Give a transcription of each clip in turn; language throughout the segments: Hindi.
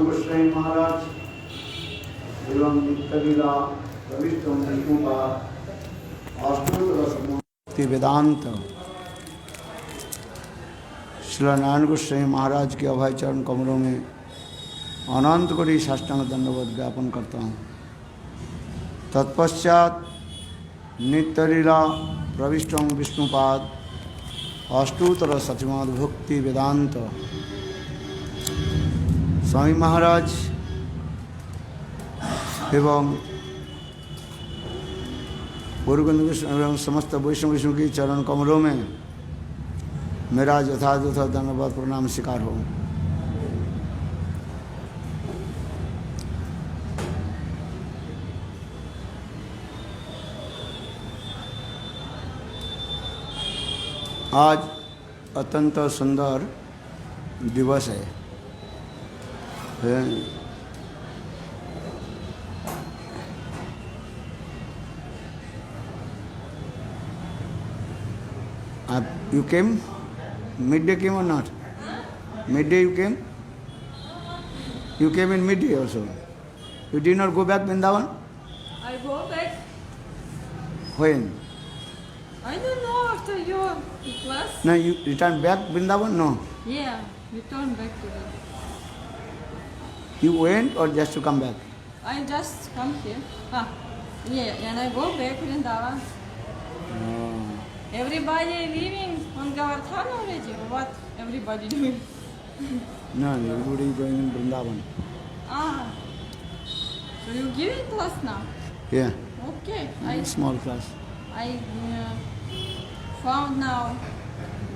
गोस्वामी महाराज एवं नित्यलीला प्रविष्ट अष्टोत्तर वेदांत श्री नारायण गोस्वामी महाराज के अभय चरण कमलों में अनंत कोटि साष्टांग दंडवत ज्ञापन करता हूँ। तत्पश्चात नित्यलीला प्रविष्ट विष्णुपाद अष्टोत्तर सचिमाद भक्ति वेदांत स्वामी महाराज एवं गुरुगुण एवं समस्त वैष्णव विष्णु की चरण कमलों में मेरा यथायथ धन्यवाद प्रणाम स्वीकार हो। आज अत्यंत सुंदर दिवस है। You came? Midday came or not? Midday you came? You came in midday also. You did not go back Vrindavan? I go back. When? I don't know after your class. No, you returned back Vrindavan? No. Yeah, return back to the. You went or just to come back? I just come here. Yeah, and I go back Vrindavan. Everybody leaving on Govardhan already? What everybody doing? No, everybody is going in Vrindavan. So you giving class now? Yeah. Okay. Small class. I found now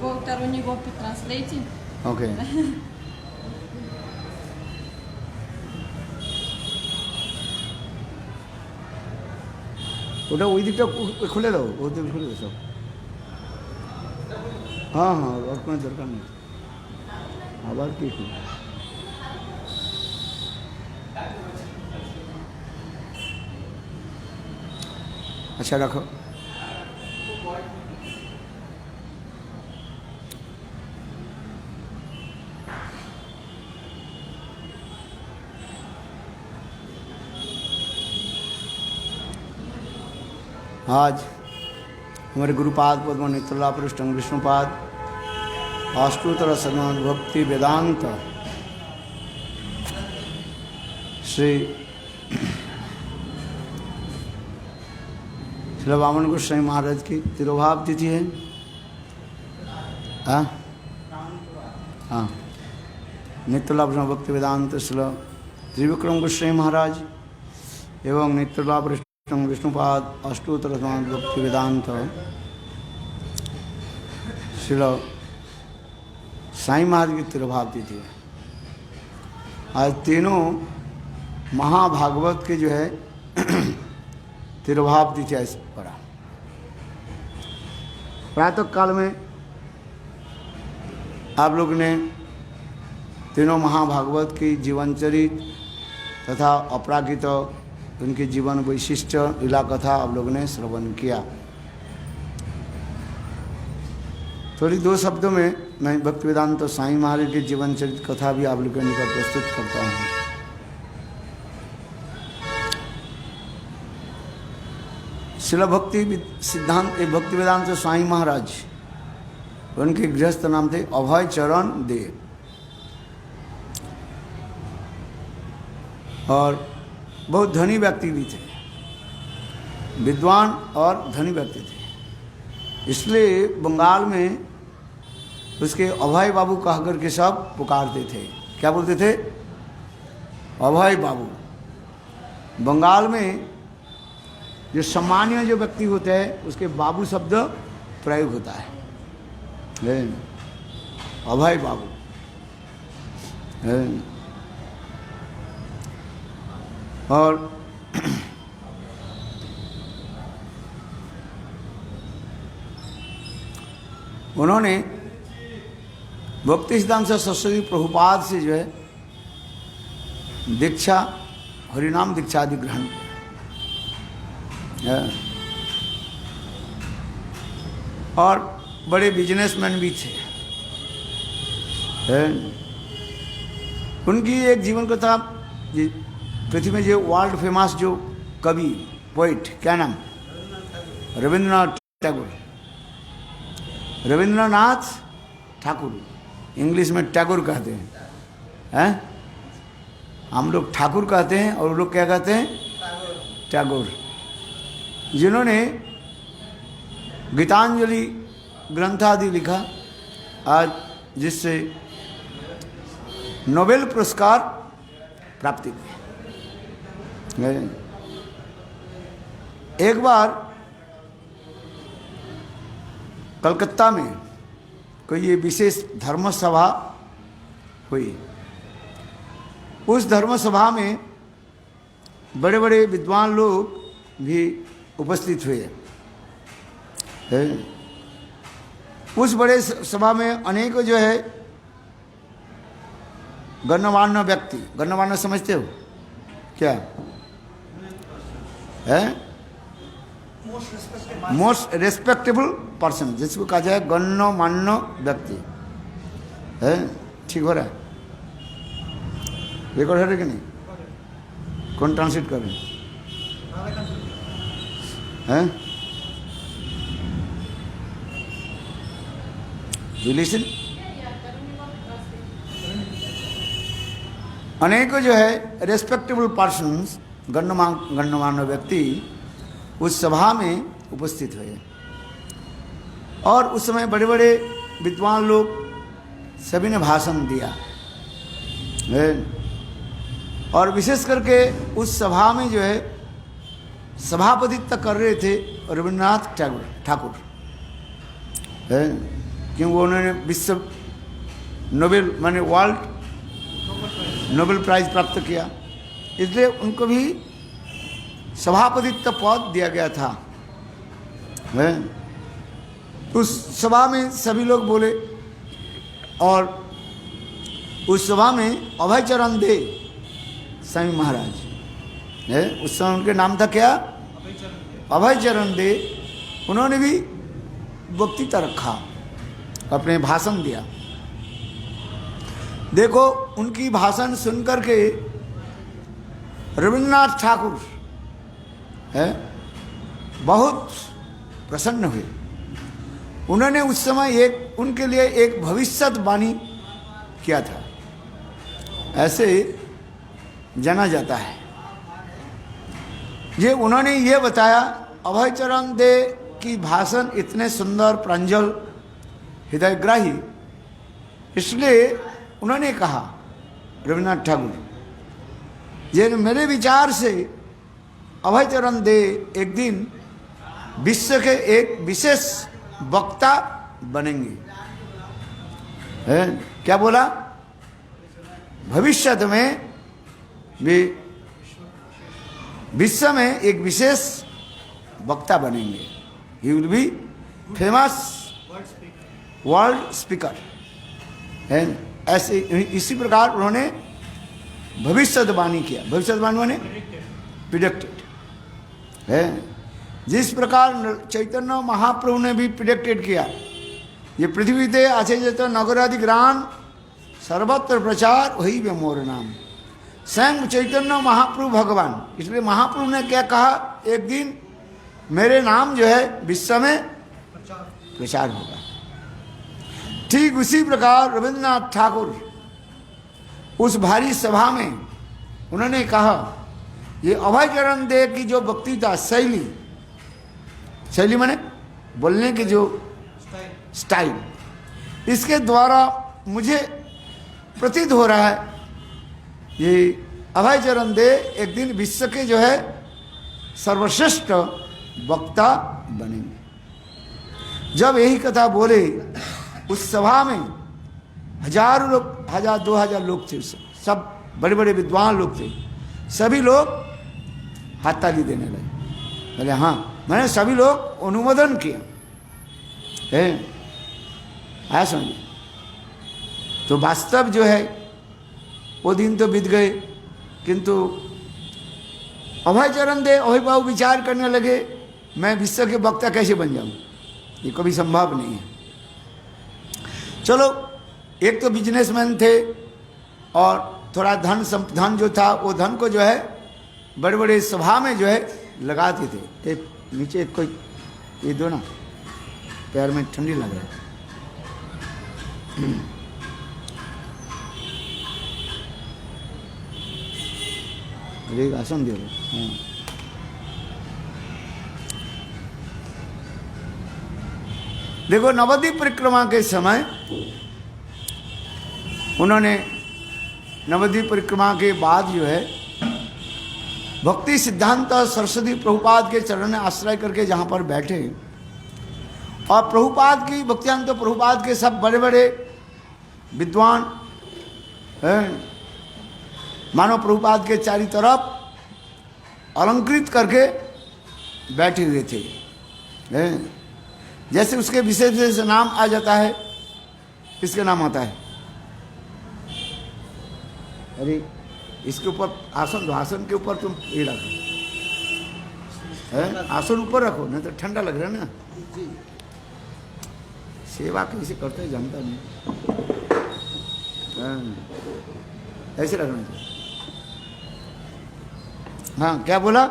Taruni Gopi translating. Okay. ওটা ওই দিকটা খুলে দাও, ওই দিক খুলে দাও সব। हाँ हाँ और कोई दरकार नहीं। आवाज की थी? अच्छा रखो। आज हमारे गुरुपाद पद्म नित्यला पृष्ठंग विष्णुपाद अष्टोत्तर सन्मान भक्ति वेदांत श्री वामन गोस्वामी महाराज की तिरुभाव तिथि है। हाँ नित्यला भक्ति वेदांत श्री त्रिविक्रम गोस्वामी महाराज एवं नित्यला विष्णुपाद अष्टोत्तर भक्ति वेदांत श्रील साईं महाराज की तिरुभाव तिथि है। आज तीनों महाभागवत के जो है तिरुभाव तिथि है पड़ा। प्रातः काल में आप लोग ने तीनों महाभागवत की जीवन चरित तथा अपरागित उनके जीवन वैशिष्ट लीला कथा आप लोगों ने श्रवण किया। थोड़ी दो शब्दों में मैं भक्ति वेदांत साईं महाराज के जीवन चरित कथा भी आप लोगों के निकट प्रस्तुत करता हूँ। शिला भक्ति सिद्धांत भक्ति वेदांत साईं महाराज उनके गृहस्थ नाम थे अभय चरण देव और बहुत धनी व्यक्ति भी थे, विद्वान और धनी व्यक्ति थे। इसलिए बंगाल में उसके अभय बाबू कह करके सब पुकारते थे। क्या बोलते थे? अभय बाबू। बंगाल में जो सामान्य जो व्यक्ति होते हैं उसके बाबू शब्द प्रयोग होता है। अभय बाबू। और उन्होंने भक्ति सिद्धांत सरस्वती प्रभुपाद से जो है दीक्षा हरिनाम दीक्षा आदि ग्रहण किया और बड़े बिजनेसमैन भी थे। उनकी एक जीवन कथा, पृथ्वी में जो वर्ल्ड फेमस जो कवि पोइट, क्या नाम, रविंद्रनाथ टैगोर। रविंद्रनाथ ठाकुर, इंग्लिश में टैगोर कहते हैं, हम लोग ठाकुर कहते हैं और वो लोग क्या कहते हैं, टैगोर, जिन्होंने गीतांजलि ग्रंथ आदि लिखा, आज जिससे नोबेल पुरस्कार प्राप्ति की। एक बार कलकत्ता में कोई ये विशेष धर्म सभा हुई। उस धर्म सभा में बड़े बड़े विद्वान लोग भी उपस्थित हुए। उस बड़े सभा में अनेक जो है गण्यमान्य व्यक्ति, गण्यमान्य समझते हो क्या है, मोस्ट रेस्पेक्टेबल पर्सन, जिसको कहा जाए गण्यमान्य व्यक्ति है। ठीक हो रहा है, रिकॉर्ड हो रहा है कि नहीं, कौन ट्रांसलेट कर रहे हैं? You listen? अनेक जो है रेस्पेक्टेबल पर्सन्स, गण्यमान्य व्यक्ति उस सभा में उपस्थित हुए और उस समय बड़े बड़े विद्वान लोग सभी ने भाषण दिया और विशेष करके उस सभा में जो है सभापतित्व कर रहे थे रविन्द्रनाथ ठाकुर, क्योंकि उन्होंने विश्व नोबेल माने वर्ल्ड नोबेल प्राइज प्राप्त किया, इसलिए उनको भी सभापतित्व पद दिया गया था। उस सभा में सभी लोग बोले और उस सभा में अभय चरण दे स्वामी महाराज उस समय उनके नाम था क्या, अभय चरण दे, उन्होंने भी वक्तृता रखा, अपने भाषण दिया। देखो उनकी भाषण सुनकर के रविन्द्रनाथ ठाकुर बहुत प्रसन्न हुए। उन्होंने उस समय उनके लिए एक भविष्यवाणी किया था, ऐसे जाना जाता है। ये उन्होंने ये बताया, अभय चरण दे की भाषण इतने सुंदर, प्रांजल, हृदयग्राही, इसलिए उन्होंने कहा रविन्द्रनाथ ठाकुर, ये मेरे विचार से अभय चरण दे एक दिन विश्व के एक विशेष वक्ता बनेंगे। क्या बोला, भविष्य में भी विश्व में एक विशेष वक्ता बनेंगे, he will be famous world speaker. ऐसे इसी प्रकार उन्होंने भविष्यवाणी किया। भविष्यवाणी माने प्रिडिक्टेड है। जिस प्रकार चैतन्य महाप्रभु ने भी प्रिडिक्टेड किया, ये पृथ्वी ते आछे जेतो नगरादि ग्राम सर्वत्र प्रचार वही वे मोर नाम। स्वयं चैतन्य महाप्रभु भगवान, इसलिए महाप्रभु ने क्या कहा, एक दिन मेरे नाम जो है विश्व में प्रचार होगा। ठीक उसी प्रकार रविन्द्रनाथ ठाकुर उस भारी सभा में उन्होंने कहा, ये अभय चरण दे की जो वक्तृता शैली, शैली माने बोलने की जो स्टाइल, इसके द्वारा मुझे प्रतीत हो रहा है ये अभय चरण दे एक दिन विश्व के जो है सर्वश्रेष्ठ वक्ता बनेंगे। जब यही कथा बोले, उस सभा में हजारों लोग, 1000-2000 लोग थे, सब बड़े बड़े विद्वान लोग थे, सभी लोग हाथ ताली देने लगे। बोले हाँ, मैंने सभी लोग अनुमोदन किया है, आया समझिए। तो वास्तव जो है वो दिन तो बीत गए, किंतु अभय चरण दे, अभय बाबू विचार करने लगे, मैं विश्व के वक्ता कैसे बन जाऊं, ये कभी संभव नहीं है। चलो, एक तो बिजनेसमैन थे और थोड़ा धन जो था वो धन को जो है बड़े बड़े सभा में जो है लगाते थे। एक नीचे कोई ये दो ना, पैर में ठंडी लग रहा है। एक आसन दे दो। हाँ, देखो नवद्वीप परिक्रमा के समय उन्होंने नवद्वीप परिक्रमा के बाद जो है भक्ति सिद्धांत सरस्वती प्रभुपाद के चरण में आश्रय करके जहाँ पर बैठे और प्रभुपाद की भक्तियान तो प्रभुपाद के सब बड़े बड़े विद्वान हैं, मानो प्रभुपाद के चारों तरफ अलंकृत करके बैठे हुए थे हैं। जैसे उसके विशेष विशेष नाम आ जाता है, किसके नाम आता है? अरे इसके ऊपर आसन दो, आसन के ऊपर तुम ये रखो है, आसन ऊपर रखो नहीं तो ठंडा लग रहा है ना। सेवा कैसे करते हैं जानता नहीं। हाँ, ऐसे रखना चाहिए। हाँ, क्या बोला?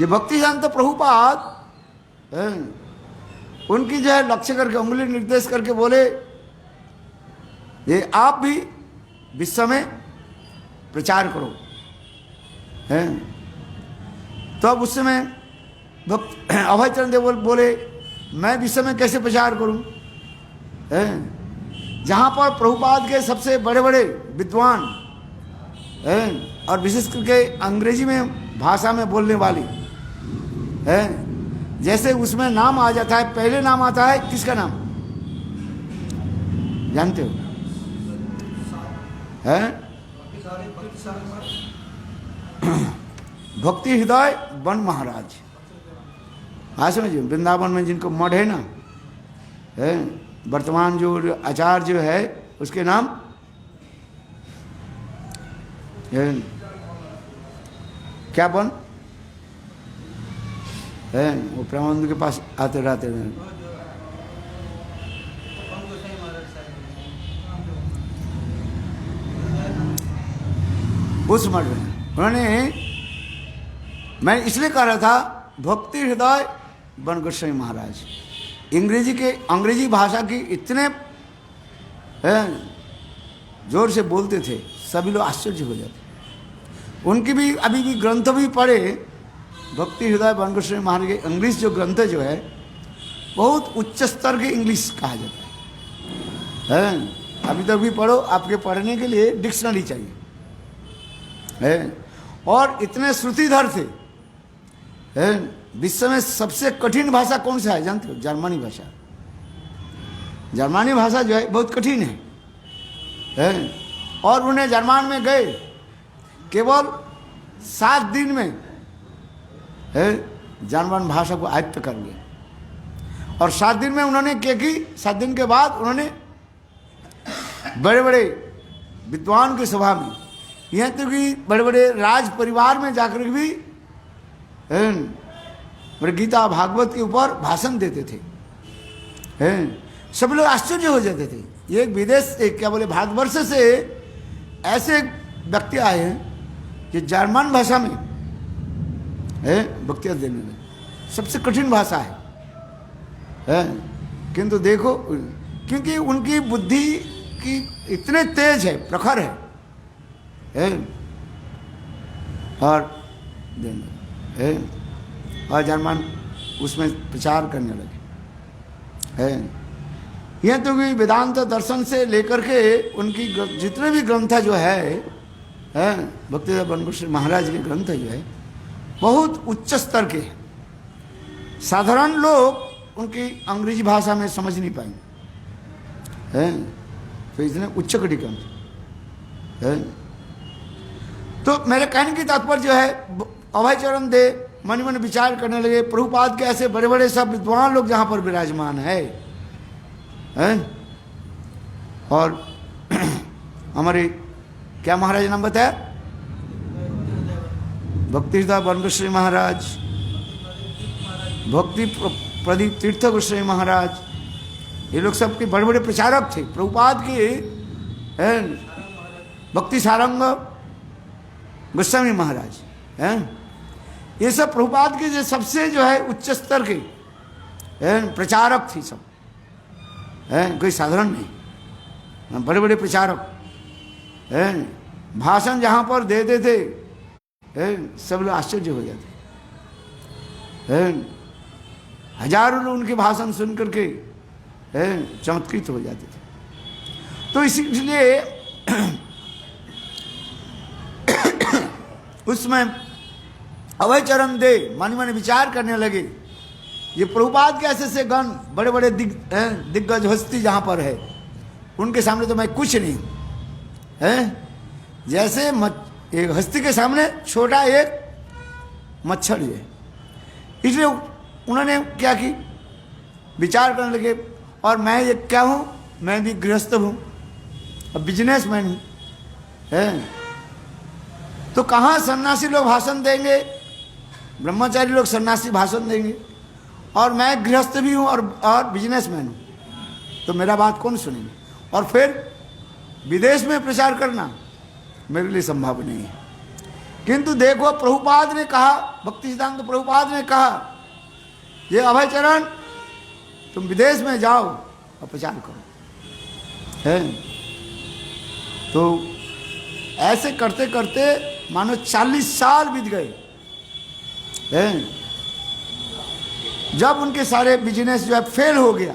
ये भक्ति शांत प्रभुपाद उनकी जो है लक्ष्य करके उंगली निर्देश करके बोले ये आप भी विश्व में प्रचार करो हैं। तो अब उस समय भक्त अभय चरण देव बोले मैं विश्व में कैसे प्रचार करूं हैं, जहाँ पर प्रभुपाद के सबसे बड़े बड़े विद्वान हैं और विशेष करके अंग्रेजी में भाषा में बोलने वाली हैं। जैसे उसमें नाम आ जाता है, पहले नाम आता है किसका नाम जानते हो? है भक्ति हृदय वन महाराज। हाँ समझिए, वृंदावन में जिनको मठ है ना, है वर्तमान जो आचार्य जो है उसके नाम है क्या बन है, वो प्रेमानंद के पास आते रहते हैं। उस मठ में उन्होंने, मैं इसलिए कह रहा था भक्ति हृदय बन गोस्वामी महाराज अंग्रेजी भाषा की इतने जोर से बोलते थे, सभी लोग आश्चर्य हो जाते। उनकी भी अभी भी ग्रंथ भी पढ़े, भक्ति हृदय बन गोस्वामी महाराज के इंग्लिश जो ग्रंथ जो है बहुत उच्च स्तर के इंग्लिश कहा जाता है। अभी तक भी पढ़ो, आपके पढ़ने के लिए डिक्शनरी चाहिए है। और इतने श्रुतिधर थे है। विश्व में सबसे कठिन भाषा कौन सा है जानते हो? जर्मनी भाषा। जर्मनी भाषा जो है बहुत कठिन है। और उन्हें जर्मन में गए केवल 7 दिन में है, जर्मन भाषा को आयत्त कर लिया। और 7 दिन में उन्होंने क्या की? 7 दिन के बाद उन्होंने बड़े बड़े विद्वान की सभा में, यहाँ तक कि बड़े बड़े राज परिवार में जाकर भी बड़े गीता भागवत के ऊपर भाषण देते थे। सब लोग आश्चर्य हो जाते थे। ये एक विदेश, एक क्या बोले भारतवर्ष से ऐसे व्यक्ति आए हैं जो जर्मन भाषा में वक्तव्य देने में, सबसे कठिन भाषा है। किंतु देखो, क्योंकि उनकी बुद्धि की इतने तेज है, प्रखर है और जर्मन उसमें प्रचार करने लगे है। यह तो भी वेदांत दर्शन से लेकर के उनकी जितने भी ग्रंथ जो है भक्ति बन गोस्वामी महाराज के ग्रंथ जो है बहुत उच्च स्तर के हैं। साधारण लोग उनकी अंग्रेजी भाषा में समझ नहीं पाएंगे हैं, तो इतने उच्च कटी ग्रंथ है। तो मेरे कहने की तात्पर्य जो है, अभय चरण दे मन मन विचार करने लगे, प्रभुपाद के ऐसे बड़े बड़े सब विद्वान लोग जहाँ पर विराजमान है और हमारे क्या महाराज नाम बताया? भक्ति हृदय बन गोस्वामी महाराज, भक्ति प्रदीप तीर्थ गोस्वामी महाराज, ये लोग सबके बड़े बड़े प्रचारक थे प्रभुपाद के भक्ति सारंग गोस्वामी महाराज हैं, ये सब प्रभुपाद के जो सबसे जो है उच्च स्तर के प्रचारक थे सब, हैं कोई साधारण नहीं, बड़े बड़े प्रचारक हैं। भाषण जहाँ पर देते थे सब लोग आश्चर्य हो जाते हैं, हजारों लोग उनके भाषण सुन करके चमत्कृत हो जाते थे। तो इसलिए उसमें अभय चरण दे मन मन विचार करने लगे, ये प्रभुपाद के ऐसे गण बड़े बड़े दिग्गज हस्ती जहाँ पर है, उनके सामने तो मैं कुछ नहीं है। जैसे एक हस्ती के सामने छोटा एक मच्छर है। इसलिए उन्होंने क्या की, विचार करने लगे, और मैं ये क्या हूँ, मैं भी गृहस्थ हूँ, अब बिजनेसमैन हूँ, है तो कहाँ सन्यासी लोग भाषण देंगे, ब्रह्मचारी लोग सन्यासी भाषण देंगे, और मैं गृहस्थ भी हूँ और बिजनेसमैन हूँ, तो मेरा बात कौन सुनेंगे। और फिर विदेश में प्रचार करना मेरे लिए संभव नहीं है। किंतु देखो प्रभुपाद ने कहा, भक्ति सिद्धांत प्रभुपाद ने कहा, ये अभय चरण तुम विदेश में जाओ और प्रचार करो, है। तो ऐसे करते करते मानो 40 साल बीत गए, हैं। जब उनके सारे बिजनेस जो है फेल हो गया,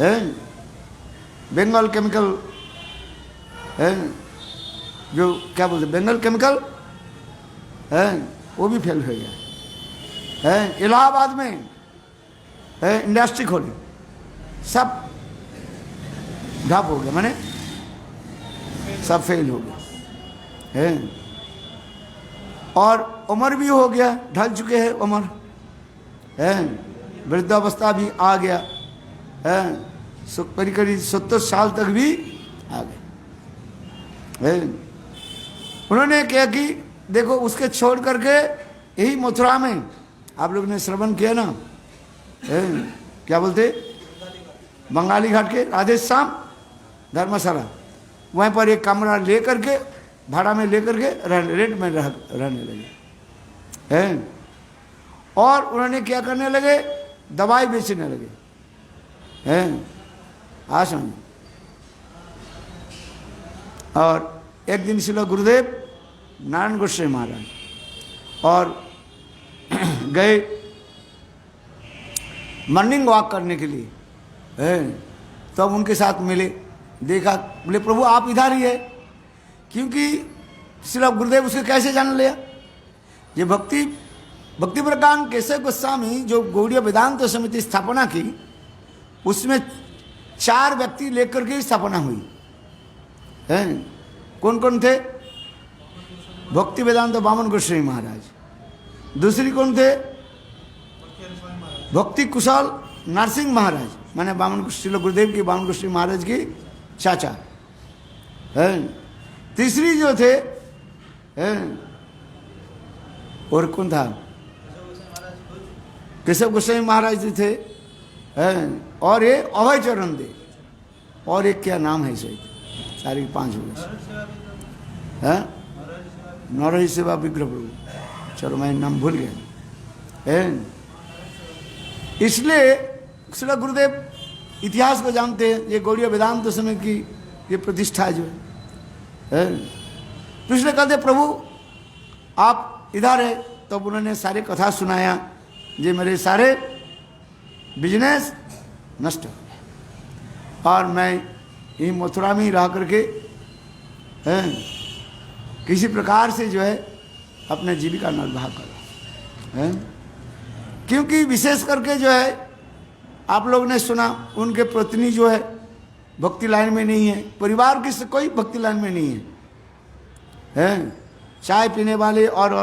हैं, बंगाल केमिकल, हैं, जो क्या बोलते बंगाल केमिकल, हैं, वो भी फेल हो गया, हैं। इलाहाबाद में है इंडस्ट्री खोली, सब ढप हो गया, माने सब फेल हो गया, है। और उम्र भी हो गया, ढल चुके हैं उम्र, है, वृद्धावस्था भी आ गया, है, करीब करीब 70 साल तक भी आ गए, है। उन्होंने क्या कि देखो उसके छोड़ करके यही मथुरा में आप लोग ने श्रवण किया ना, है, क्या बोलते बंगाली घाट के राधेश्याम धर्मशाला, वहीं पर एक कमरा ले करके भाड़ा में ले करके रेंट में रहने लगे, हैं। और उन्होंने क्या करने लगे, दवाई बेचने लगे, हैं, आश्रम। और एक दिन श्रील गुरुदेव नारायण गोस्वामी महाराज और गए मॉर्निंग वॉक करने के लिए, हैं। तब उनके साथ मिले, देखा, बोले प्रभु आप इधर ही है, क्योंकि श्रील गुरुदेव उसके कैसे जान लिया, ये भक्ति प्रकांड केशव गोस्वामी जो गौड़ीय वेदांत समिति स्थापना की, उसमें 4 व्यक्ति लेकर के स्थापना हुई, हैं। कौन कौन थे, भक्ति वेदांत बामन गोस्वामी महाराज, दूसरी कौन थे, भक्ति कुशल नरसिंह महाराज, माने बामन श्रील गुरुदेव की बामन गोस्वामी महाराज की चाचा, हैं। तीसरी जो थे, हैं, और कौन था, केशव गोस्वामी महाराज जी थे, हैं। और ये अभय चरण दे, और एक क्या नाम है सही, सारी 5 हो गए, हैं, नरहरि सेवा विग्रह प्रभु, चलो मैं नाम भूल गया, हैं। इसलिए श्रील गुरुदेव इतिहास को जानते हैं, ये गौड़ीय वेदांत समय की ये प्रतिष्ठा जो है। तो इसलिए कहते प्रभु आप इधर है, तब तो उन्होंने सारे कथा सुनाया, ये मेरे सारे बिजनेस नष्ट हो गए, और मैं यही मथुरा में ही रह करके, हैं, किसी प्रकार से जो है अपने जीविका निर्वाह करो, हैं। क्योंकि विशेष करके जो है आप लोग ने सुना, उनके पत्नी जो है भक्ति लाइन में नहीं है, परिवार की कोई भक्ति लाइन में नहीं है, हैं, चाय पीने वाले और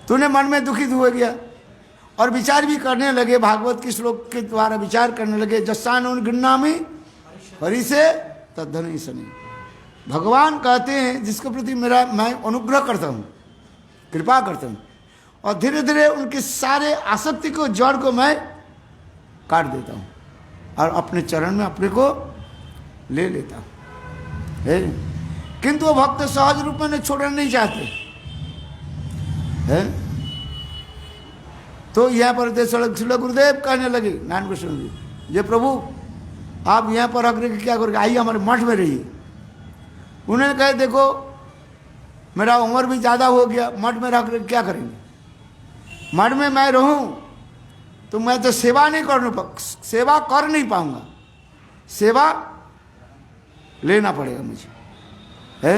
तूने मन में दुखित हो गया और विचार भी करने लगे, भागवत के श्लोक के द्वारा विचार करने लगे, जस्सान गिन्नामी हरि से तद्धन सनी। भगवान कहते हैं जिसके प्रति मैं अनुग्रह करता हूँ, कृपा करता हूँ, और धीरे धीरे उनके सारे आसक्ति को, जड़ को मैं काट देता हूँ, और अपने चरण में अपने को ले लेता हूँ, है। किंतु वो भक्त सहज रूप में छोड़ना नहीं चाहते, है। तो यहाँ पर श्रील गुरुदेव कहने लगे नारायण कृष्ण जी, ये प्रभु आप यहाँ पर रख के क्या करोगे, आइए हमारे मठ में रहिए। उन्होंने कहा देखो मेरा उम्र भी ज़्यादा हो गया, मठ में रख के क्या करेंगे, मठ में मैं रहूं तो मैं तो सेवा कर नहीं पाऊंगा, सेवा लेना पड़ेगा मुझे, है।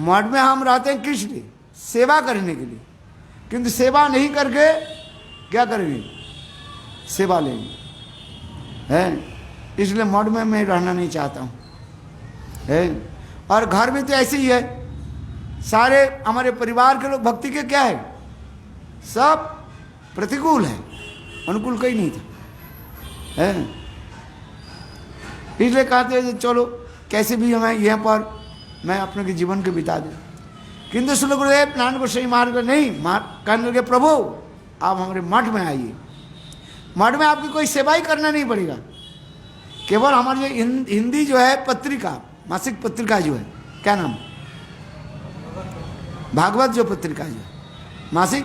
मठ में हम रहते हैं किस लिए, सेवा करने के लिए, किंतु सेवा नहीं करके क्या करेंगे, सेवा लेंगे, है। इसलिए मठ में मैं रहना नहीं चाहता हूँ, है। और घर में तो ऐसे ही है, सारे हमारे परिवार के लोग भक्ति के क्या है, सब प्रतिकूल है, अनुकूल कहीं नहीं था, है। इसलिए कहते हैं चलो कैसे भी हमें यहाँ पर मैं अपने के जीवन के बिता दूँ। किंतु श्री गुरुदेव नारायण गोसाई महाराज नहीं, कहने लगे प्रभु आप हमारे मठ में आइए, मठ में आपकी कोई सेवा ही करना नहीं पड़ेगा, केवल हमारी जो हिंदी जो है पत्रिका, मासिक पत्रिका जो है, क्या नाम, भागवत जो पत्रिका जो है मासिक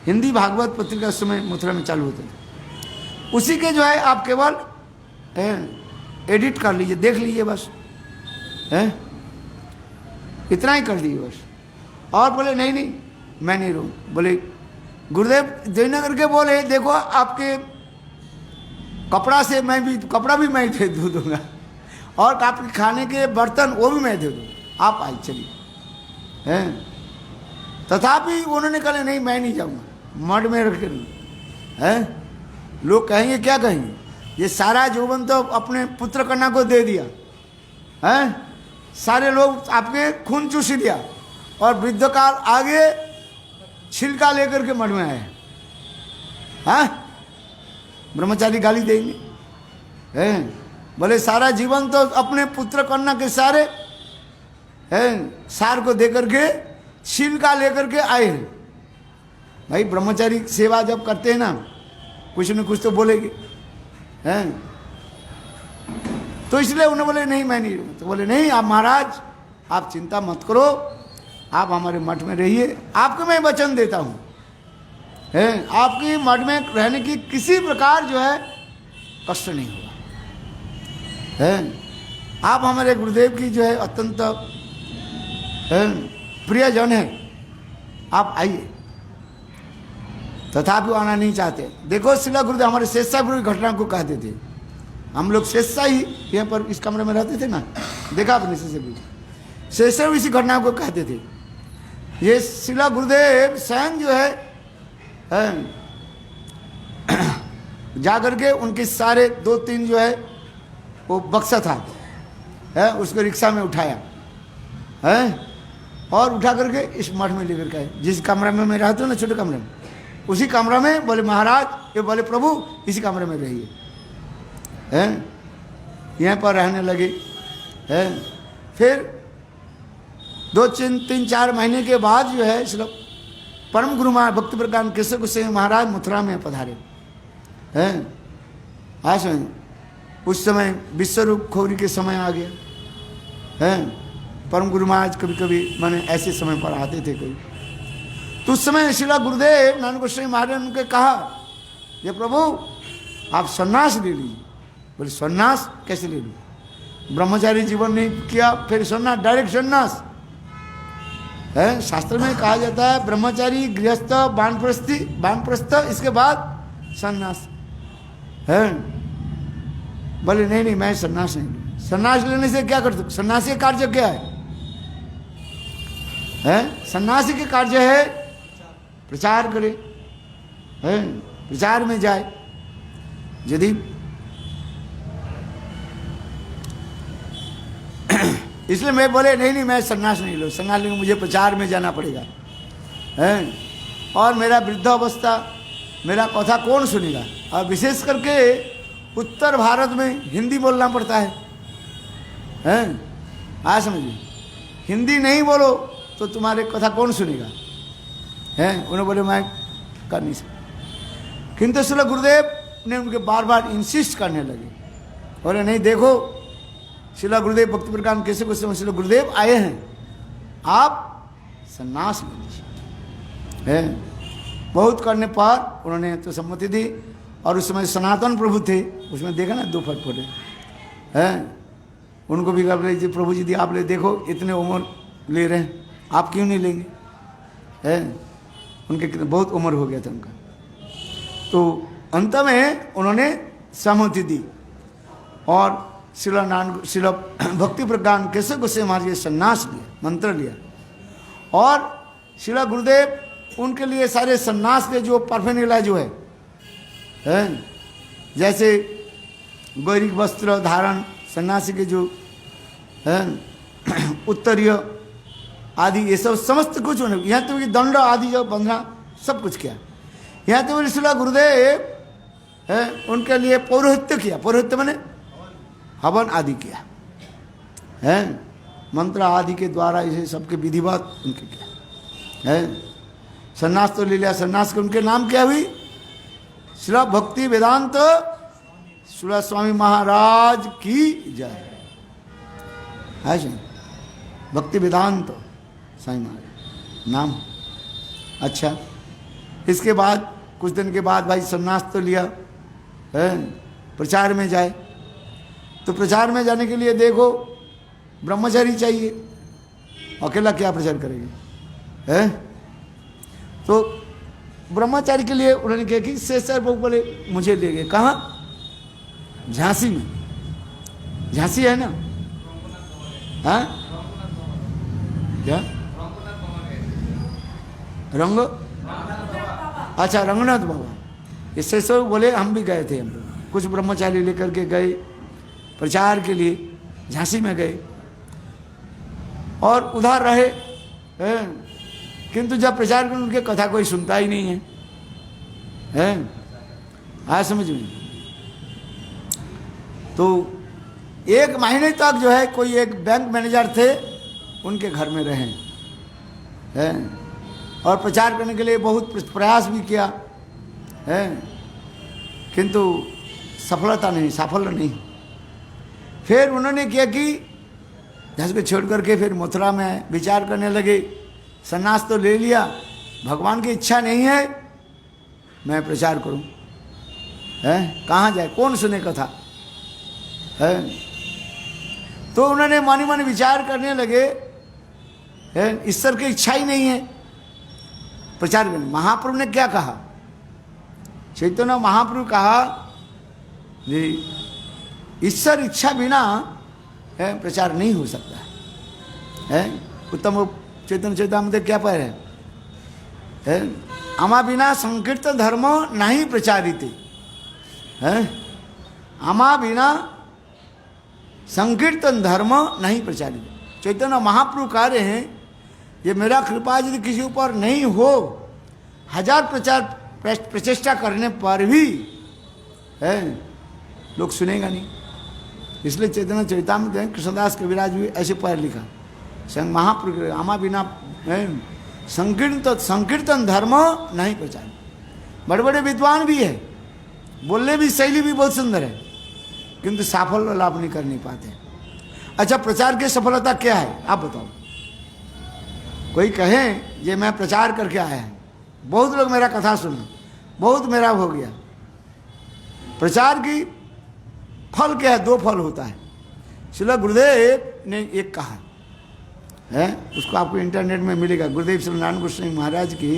हिंदी भागवत पत्रिका उस समय मथुरा में चालू होते थे, उसी के जो है आप केवल एडिट कर लीजिए, देख लीजिए बस, है, इतना ही कर दीजिए बस। और बोले नहीं नहीं मैं नहीं रहूँ, बोले गुरुदेव जयनगर के बोले देखो आपके कपड़ा से मैं भी, कपड़ा भी मैं दे दूँगा और आपके खाने के बर्तन वो भी मैं दे दूँगा, आप आइए चलिए, हैं। तथापि उन्होंने कहा नहीं मैं नहीं जाऊँगा, मठ में रख के, हैं। लोग कहेंगे क्या कहेंगे, ये सारा यौवन तो अपने पुत्र कन्या को दे दिया, हैं, सारे लोग आपके खून चूस लिया और वृद्धकाल आगे छिलका लेकर के मठ में आए, हैं। ब्रह्मचारी गाली देंगे, हैं। बोले सारा जीवन तो अपने पुत्र कन्या के सारे, हैं, सार को देकर के छिलका लेकर के आए हैं। भाई ब्रह्मचारी सेवा जब करते हैं ना कुछ न कुछ तो बोलेंगे, हैं। तो इसलिए उन्होंने बोले नहीं मैं नहीं, तो बोले नहीं आप महाराज आप चिंता मत करो, आप हमारे मठ में रहिए, आपको मैं वचन देता हूँ, हैं, आपकी मठ में रहने की किसी प्रकार जो है कष्ट नहीं होगा, हैं। आप हमारे गुरुदेव की जो है अत्यंत प्रियजन है, आप आइए। तथापि वो आना नहीं चाहते। देखो शिला गुरुदेव हमारे शेषापुर की घटना को कहते थे, हम लोग शेषा ही यहाँ पर इस कमरे में रहते थे ना, देखा आपने शेषा इसी घटना को कहते थे। ये शिला गुरुदेव स्वयं जो है जाकर के उनके सारे 2-3 जो है वो बक्सा था, है, उसको रिक्शा में उठाया, है, और उठा करके इस मठ में लेकर के आए, जिस कमरे में मैं रहता हूँ ना, छोटे कमरे में, उसी कमरा में बोले महाराज, ये बोले प्रभु इसी कमरे में रहिए, हैं। यहाँ पर रहने लगे, हैं। फिर 2-3-4 महीने के बाद जो है इसलिए परम गुरु महाराज भक्ति प्रकांड केशव गोसाई महाराज मथुरा में पधारे, हैं। आज उस समय विश्वरूप खोरी के समय आ गया, हैं। परम गुरु महाराज कभी कभी माने ऐसे समय पर आते थे कोई, तो उस समय शिला गुरुदेव नारायण गोसाई महाराज ने उनके कहा ये प्रभु आप सन्यास ले लीजिए। बोले सन्यास कैसे ले लूँ, ब्रह्मचारी जीवन नहीं किया फिर सन्यास, डायरेक्ट सन्यास, है। शास्त्र में कहा जाता है ब्रह्मचारी गृहस्थ वानप्रस्थ इसके बाद सन्यास, है। बोले नहीं नहीं मैं सन्यास नहीं लूँ। सन्यास लेने से क्या कर सकते, सन्यासी का कार्य क्या है, सन्यासी के कार्य है प्रचार करे, है, प्रचार में जाए। यदि इसलिए मैं बोले नहीं नहीं मैं सन्यास नहीं लूँ, सन्यास लेंगे मुझे प्रचार में जाना पड़ेगा, है। और मेरा वृद्धावस्था मेरा कथा कौन सुनेगा, और विशेष करके उत्तर भारत में हिंदी बोलना पड़ता है। आज समझिए हिंदी नहीं बोलो तो तुम्हारे कथा कौन सुनेगा, है। उन्होंने बोले मैं कर नहीं सकता। किंतु श्री गुरुदेव ने उनके बार बार इंसिस्ट करने लगे, बोले नहीं देखो श्रील गुरुदेव भक्ति प्रकांड कैसे गोस्वामी श्रील गुरुदेव आए हैं, आप संन्यास ले लीजिए। बहुत करने पर उन्होंने तो सम्मति दी। और उस समय सनातन प्रभु थे, उसमें देखा ना 2 फटफटे हैं, उनको भी कह रहे जी प्रभु जी आप ले, देखो इतने उम्र ले रहे हैं, आप क्यों नहीं लेंगे, है उनके कितने बहुत उम्र हो गया था उनका। तो अंत में उन्होंने सहमति दी और श्रील भक्ति प्रकांड केशव गोस्वामी महाराज जी संन्यास लिया, मंत्र लिया। और श्रील गुरुदेव उनके लिए सारे संन्यास के जो परफेक्ट जो है, जैसे गौरिक वस्त्र धारण सन्यासी के जो है, उत्तरीय आदि ये सब समस्त कुछ होने, यहाँ तक कि दंड आदि जो बंधना सब कुछ किया। यहाँ तक श्रील गुरुदेव है उनके लिए पौरोहित्य किया, पौरोहित्य मैंने हवन आदि किया है, मंत्र आदि के द्वारा इसे सबके विधिवत उनके किया है। सन्यास तो ले लिया, सन्यास के उनके नाम क्या हुई, श्रील भक्ति वेदांत श्रील स्वामी महाराज की जय है। भक्ति वेदांत स्वामी महाराज नाम। अच्छा, इसके बाद कुछ दिन के बाद भाई सन्यास तो लिया है, प्रचार में जाए। तो प्रचार में जाने के लिए देखो ब्रह्मचारी चाहिए, अकेला क्या प्रचार करेंगे है। तो ब्रह्मचारी के लिए उन्होंने कहा कि शेषर बाबू बोले मुझे ले गए, कहाँ, झांसी में, झांसी है ना, हाँ क्या रंग, अच्छा रंगनाथ बाबा, ये शेषर बोले हम भी गए थे, हम लोग कुछ ब्रह्मचारी लेकर के गए प्रचार के लिए, झांसी में गए और उधर रहे किंतु जब प्रचार करें उनके कथा कोई सुनता ही नहीं है। आज समझ में। तो 1 महीने तक जो है कोई एक बैंक मैनेजर थे उनके घर में रहे हैं और प्रचार करने के लिए बहुत प्रयास भी किया है, किंतु सफलता नहीं, साफल्य नहीं। फिर उन्होंने किया कि झस को छोड़ करके फिर मथुरा में विचार करने लगे, सन्यास तो ले लिया, भगवान की इच्छा नहीं है मैं प्रचार करूं, है कहाँ जाए, कौन सुने कथा है। तो उन्होंने मानी मानी विचार करने लगे, है ईश्वर की इच्छा ही नहीं है प्रचार करने। महाप्रभु ने क्या कहा, चैतन्य महाप्रभु कहा जी ईश्वर इच्छा बिना है प्रचार नहीं हो सकता है। उत्तम चैतन्य चैतामृत क्या पर है, आमा बिना संकीर्तन धर्म नहीं प्रचारित है, आमा बिना संकीर्तन धर्म नहीं प्रचारित। चैतन्य महाप्रभु कह रहे हैं ये मेरा कृपा यदि किसी ऊपर नहीं हो, 1000 प्रचार प्रचेष्टा करने पर भी है लोग सुनेगा नहीं। इसलिए चैतन्य चैतामृत कृष्णदास कविराज भी ऐसे पढ़ लिखा, संग महाप्रभु आमा बिना संकीर्तन धर्म नहीं प्रचार। बड़े बड़े विद्वान भी है, बोलने भी शैली भी बहुत सुंदर है, किंतु साफल्य लाभ नहीं कर नहीं पाते। अच्छा, प्रचार की सफलता क्या है आप बताओ। कोई कहे ये मैं प्रचार करके आया है, बहुत लोग मेरा कथा सुने, बहुत मेरा हो गया। प्रचार की फल क्या है, 2 फल होता है। श्रील गुरुदेव ने एक कहा है, उसको आपको इंटरनेट में मिलेगा, गुरुदेव श्री नारायण गोस्वामी महाराज की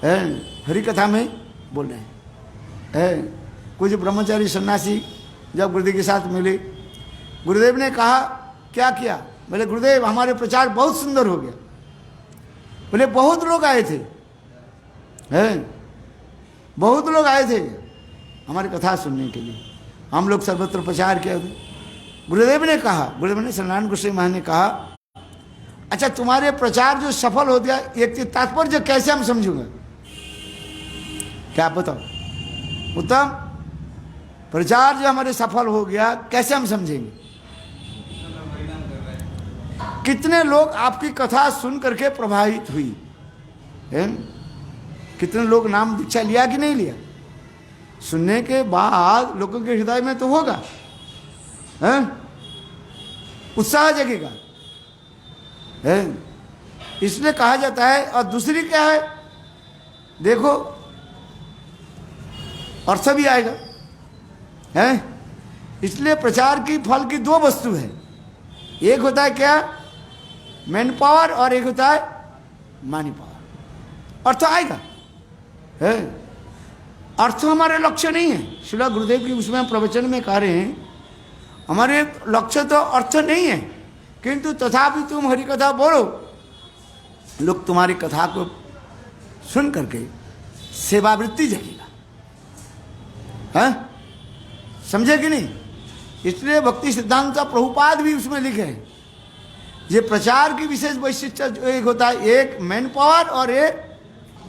है हरि कथा में बोल रहे हैं। कुछ ब्रह्मचारी सन्यासी जब गुरुदेव के साथ मिले, गुरुदेव ने कहा क्या किया, बोले गुरुदेव हमारे प्रचार बहुत सुंदर हो गया। बोले बहुत लोग आए थे, बहुत लोग आए थे हमारी कथा सुनने के लिए, हम लोग सर्वत्र प्रचार किया। गुरुदेव ने कहा, गुरुदेव ने श्री नारायण गोस्वामी महाराज ने कहा अच्छा तुम्हारे प्रचार जो सफल हो गया, एक तात्पर्य कैसे हम समझूंगा, क्या बताओ उत्तम, प्रचार जो हमारे सफल हो गया कैसे हम समझेंगे। कितने लोग आपकी कथा सुन करके प्रभावित हुई है, कितने लोग नाम दीक्षा लिया कि नहीं लिया, सुनने के बाद लोगों के हृदय में तो होगा, हैं? उत्साह जगेगा, हैं? इसलिए कहा जाता है। और दूसरी क्या है, देखो अर्थ भी आएगा, हैं? इसलिए प्रचार की फल की दो वस्तु है, एक होता है क्या, मैन पावर, और एक होता है मानी पावर। अर्थ आएगा, है? अर्थ हमारा लक्ष्य नहीं है। श्रील गुरुदेव की उसमें प्रवचन में कह रहे हैं, हमारे लक्ष्य तो अर्थ नहीं है, किंतु तथापि तुम हरि कथा बोलो, लोग तुम्हारी कथा को सुन करके सेवावृत्ति जगेगा, है? समझे कि नहीं? इसलिए भक्ति सिद्धांत का प्रभुपाद भी उसमें लिखे हैं, ये प्रचार की विशेष वैशिष्ट जो एक होता है, एक मैन पावर और एक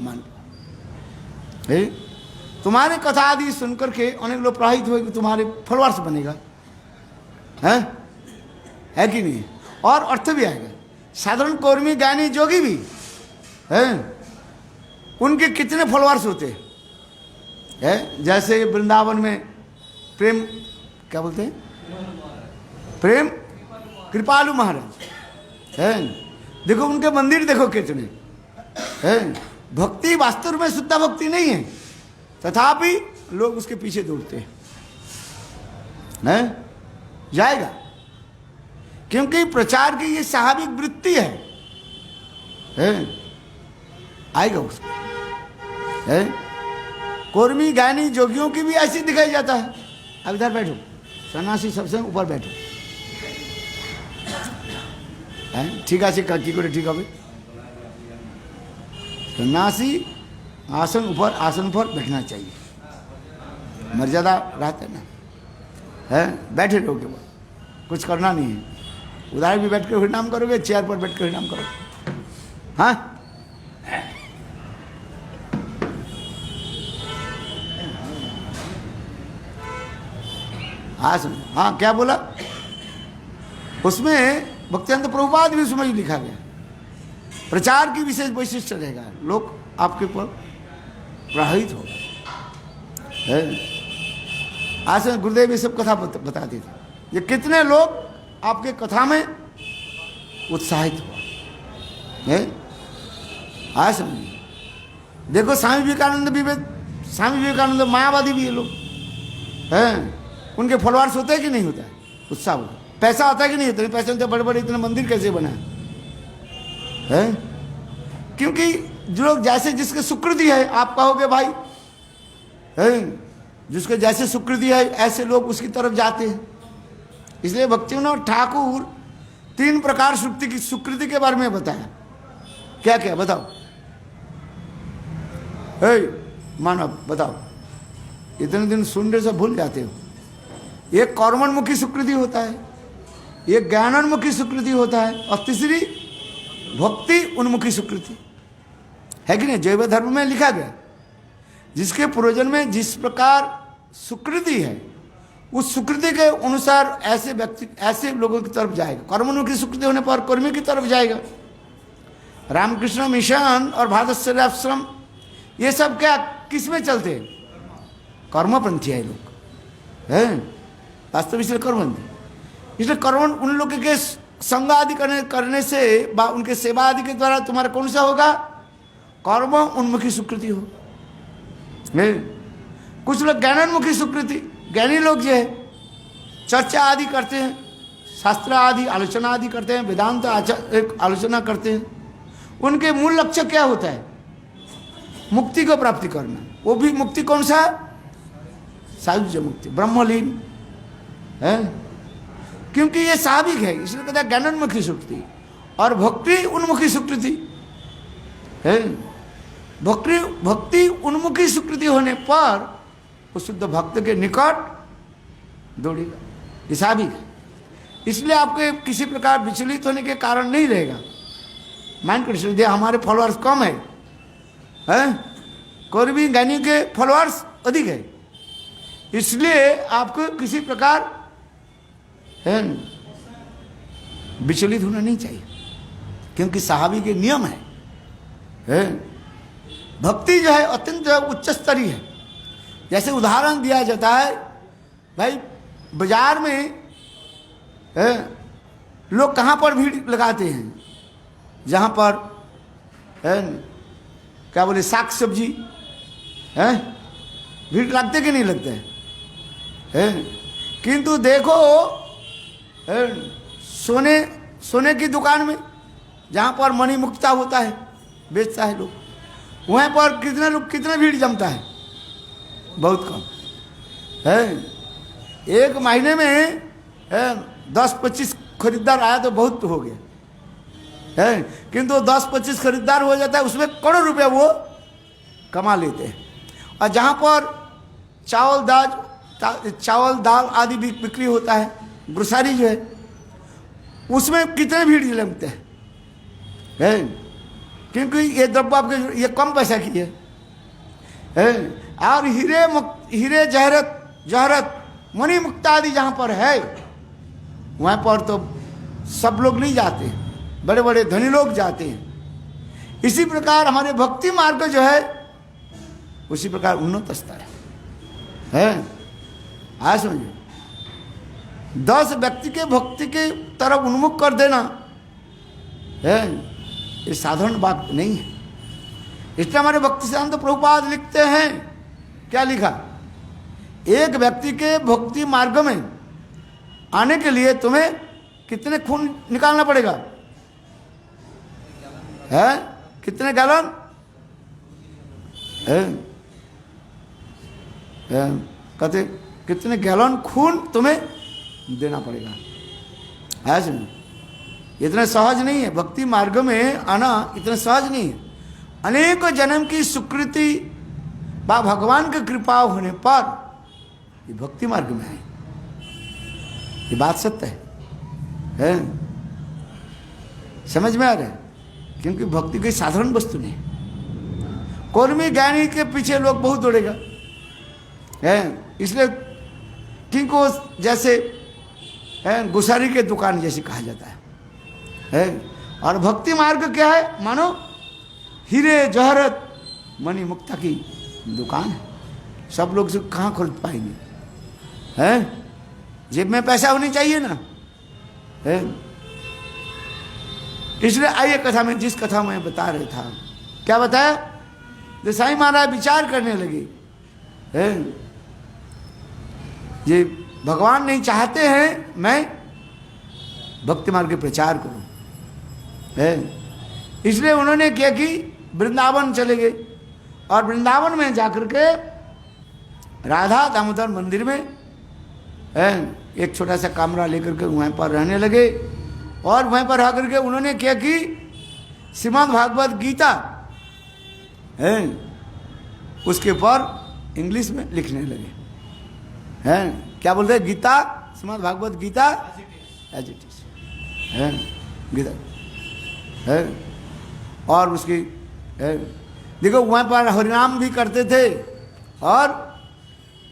मन पावर। तुम्हारे कथा आदि सुनकर के अनेक लोग प्रभावित हुए कि तुम्हारे फॉलोअर्स बनेगा, है कि नहीं? और अर्थ भी आएगा। साधारण कौर्मी ज्ञानी जोगी भी हैं, उनके कितने फॉलोअर्स होते हैं? जैसे वृंदावन में प्रेम, क्या बोलते हैं, प्रेम कृपालु महाराज हैं, देखो उनके मंदिर देखो कितने हैं। भक्ति वास्तव में शुद्ध भक्ति नहीं है, तथापि लोग उसके पीछे दौड़ते हैं, जाएगा, क्योंकि प्रचार की ये स्वाभाविक वृत्ति है, आएगा उसको, है? कौर्मी ज्ञानी जोगियों की भी ऐसी दिखाई जाता है। अब इधर बैठो, सन्यासी सबसे ऊपर बैठो, ठीक है, की करे ठीक है। सन्यासी आसन पर बैठना चाहिए, मर्यादा रहता है ना, है? बैठे रहो केवल, कुछ करना नहीं है। उधर भी बैठ कर हरिनाम करोगे, चेयर पर बैठ कर हरिनाम करोगे, हाँ? हाँ सुनो, हाँ क्या बोला उसमें? भक्तिवेदांत प्रभुपाद भी उसमें ही लिखा गया, प्रचार की विशेष वैशिष्ट रहेगा, लोग आपके ऊपर प्रभावित होगा। आज गुरुदेव ये सब कथा बताते थे, ये कितने लोग आपके कथा में उत्साहित हुआ, है? आज समझिए, देखो स्वामी विवेकानंद मायावादी भी ये लोग हैं, उनके फॉलोअर्स होते हैं कि नहीं होता है? उत्साह होता है। पैसा आता है कि नहीं होता है? पैसे तो बड़े बड़े इतने मंदिर कैसे बनाए हैं? क्योंकि जो लोग जैसे जिसके सुकृति है, आप कहोगे भाई, हैं? जिसके जैसे सुकृति है ऐसे लोग उसकी तरफ जाते हैं। इसलिए भक्तिविनोद ठाकुर 3 प्रकार सुकृति के बारे में बताया। क्या क्या बताओ, मानव बताओ, इतने दिन सुन रहे सब भूल जाते हो। एक कर्मोन्मुखी सुकृति होता है, एक ज्ञानोन्मुखी सुकृति होता है, और तीसरी भक्ति उन्मुखी सुकृति है कि नहीं? जैव धर्म में लिखा गया, जिसके पूर्वजन्म में जिस प्रकार सुकृति है, उस सुकृति के अनुसार ऐसे व्यक्ति ऐसे लोगों की तरफ जाएगा। कर्मोन्मुखी सुकृति होने पर कर्मी की तरफ जाएगा। रामकृष्ण मिशन और भारत आश्रम ये सब क्या किस में चलते हैं? कर्मपंथी है लोग, हैं? वास्तव इसलिए कर्मपंथी, इसलिए कर्म उन लोगों के संग आदि करने से उनके सेवा आदि के द्वारा तुम्हारा कौन सा होगा? कर्म उन्मुखी सुकृति हो। कुछ लोग ज्ञानोन्मुखी सुकृति, ज्ञानी लोग जो है चर्चा आदि करते हैं, शास्त्र आदि आलोचना आदि करते हैं, वेदांत आलोचना करते हैं। उनके मूल लक्ष्य क्या होता है? मुक्ति को प्राप्ति करना। वो भी मुक्ति कौन सा? सायुज्य मुक्ति, ब्रह्मलीन है, क्योंकि ये स्वाभाविक है। इसलिए कहता है ज्ञानोन्मुखी सुकृति और भक्ति उन्मुखी सुकृति है। भक्ति उन्मुखी सुकृति होने पर वो शुद्ध भक्त के निकट दौड़ेगा, ये स्वाभाविक है। इसलिए आपके किसी प्रकार विचलित होने के कारण नहीं रहेगा। माइंड कर दे हमारे फॉलोअर्स कम है, कौरवी ज्ञानी के फॉलोअर्स अधिक है, इसलिए आपको किसी प्रकार विचलित होना नहीं चाहिए, क्योंकि स्वाभाविक के नियम है। भक्ति जो है अत्यंत उच्च स्तरीय है। जैसे उदाहरण दिया जाता है, भाई बाजार में लोग कहाँ पर भीड़ लगाते हैं? जहाँ पर क्या बोले साग सब्जी है, भीड़ लगते कि नहीं लगते है? किंतु देखो सोने की दुकान में जहाँ पर मणि मुक्ता होता है, बेचता है लोग, वहाँ पर कितना भीड़ जमता है? बहुत कम है। एक महीने में 10-25 खरीदार आया तो बहुत हो गया है, किंतु 10-25 खरीदार हो जाता है, उसमें करोड़ों रुपया वो कमा लेते हैं। और जहाँ पर चावल दाल आदि बिक्री होता है, ग्रोसरी जो है, उसमें कितने भीड़ लगते हैं क्योंकि ये द्रव्य आपके ये कम पैसा की है। और हीरे जहरत मणि मुक्ता आदि जहाँ पर है, वहाँ पर तो सब लोग नहीं जाते, बड़े बड़े धनी लोग जाते हैं। इसी प्रकार हमारे भक्ति मार्ग जो है उसी प्रकार उन्नत स्तर है। आज समझिए, 10 व्यक्ति के भक्ति के तरफ उन्मुख कर देना है, ये साधारण बात नहीं है। इसलिए हमारे भक्ति सिद्धांत प्रभुपाद लिखते हैं, क्या लिखा? एक व्यक्ति के भक्ति मार्ग में आने के लिए तुम्हें कितने खून निकालना पड़ेगा? है कितने गैलन? कहते कितने गैलन खून तुम्हें देना पड़ेगा। ऐसे इतना सहज नहीं है, भक्ति मार्ग में आना इतना सहज नहीं है। अनेक जन्म की सुकृति व भगवान की कृपा होने पर ये भक्ति मार्ग में है। ये बात सत्य है? समझ में आ रहा है? क्योंकि भक्ति कोई साधारण वस्तु नहीं। कर्मी ज्ञानी के पीछे लोग बहुत दौड़ेगा है, इसलिए किनको जैसे गुसारी के दुकान जैसे कहा जाता है। और भक्ति मार्ग क्या है? मानो हीरे जहरत मणि मुक्ता की दुकान है। सब लोग से कहाँ खरीद पाएंगे? हैं? जेब में पैसा होनी चाहिए ना, है? इसलिए आइए कथा में, जिस कथा में बता रहे था, क्या बताया? देसाई महाराज विचार करने लगे, हैं? ये भगवान नहीं चाहते हैं मैं भक्ति मार्ग के प्रचार करूं, है? इसलिए उन्होंने क्या कि वृंदावन चले गए और वृंदावन में जाकर के राधा दामोदर मंदिर में एक छोटा सा कमरा लेकर के वहाँ पर रहने लगे। और वहाँ पर रह करके उन्होंने क्या कि श्रीमद् भागवत गीता है उसके ऊपर इंग्लिश में लिखने लगे। हैं क्या बोलते हैं? Gita, Shrimad Bhagavad Gita as it is है, गीता है। और उसकी देखो वहाँ पर हरिनाम भी करते थे और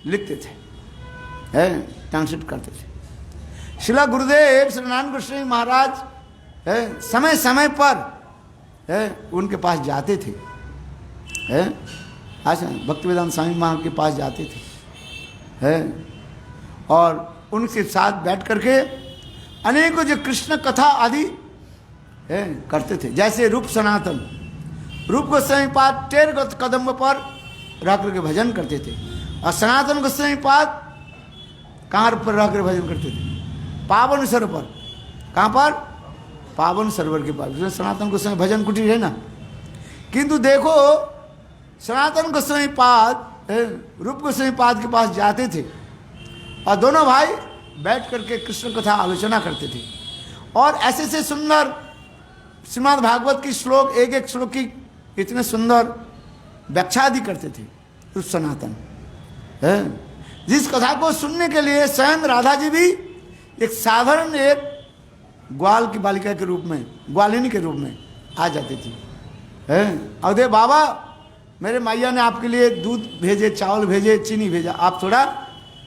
लिखते थे, ट्रांसलेट करते थे। शिला गुरुदेव श्री नारायण गोस्वामी महाराज समय समय पर उनके पास जाते थे, अच्छा भक्ति वेदांत स्वामी महाराज के पास जाते थे, और उनके साथ बैठ करके अनेकों जो कृष्ण कथा आदि करते थे। जैसे रूप सनातन, रूप गोस्वामी पाद टेर कदम पर रह करके भजन करते थे, और सनातन गोस्वामी पाद कहाँ पर रह कर भजन करते थे? पावन सरोवर। कहाँ पर? पावन सरोवर के पास। सनातन गोस्वामी भजन कुटीर है ना। किंतु देखो सनातन गोस्वामी पाद रूप गोस्वामी पाद के पास जाते थे और दोनों भाई बैठ करके कृष्ण कथा आलोचना करते थे, और ऐसे से सुंदर श्रीमद् भागवत की श्लोक, एक एक श्लोक की इतने सुंदर व्याख्या आदि करते थे रूप सनातन। जिस कथा को सुनने के लिए स्वयं राधा जी भी एक साधारण एक ग्वाल की बालिका के रूप में, ग्वालिनी के रूप में आ जाती थी। अवधे बाबा मेरे मैया ने आपके लिए दूध भेजे, चावल भेजे, चीनी भेजा, आप थोड़ा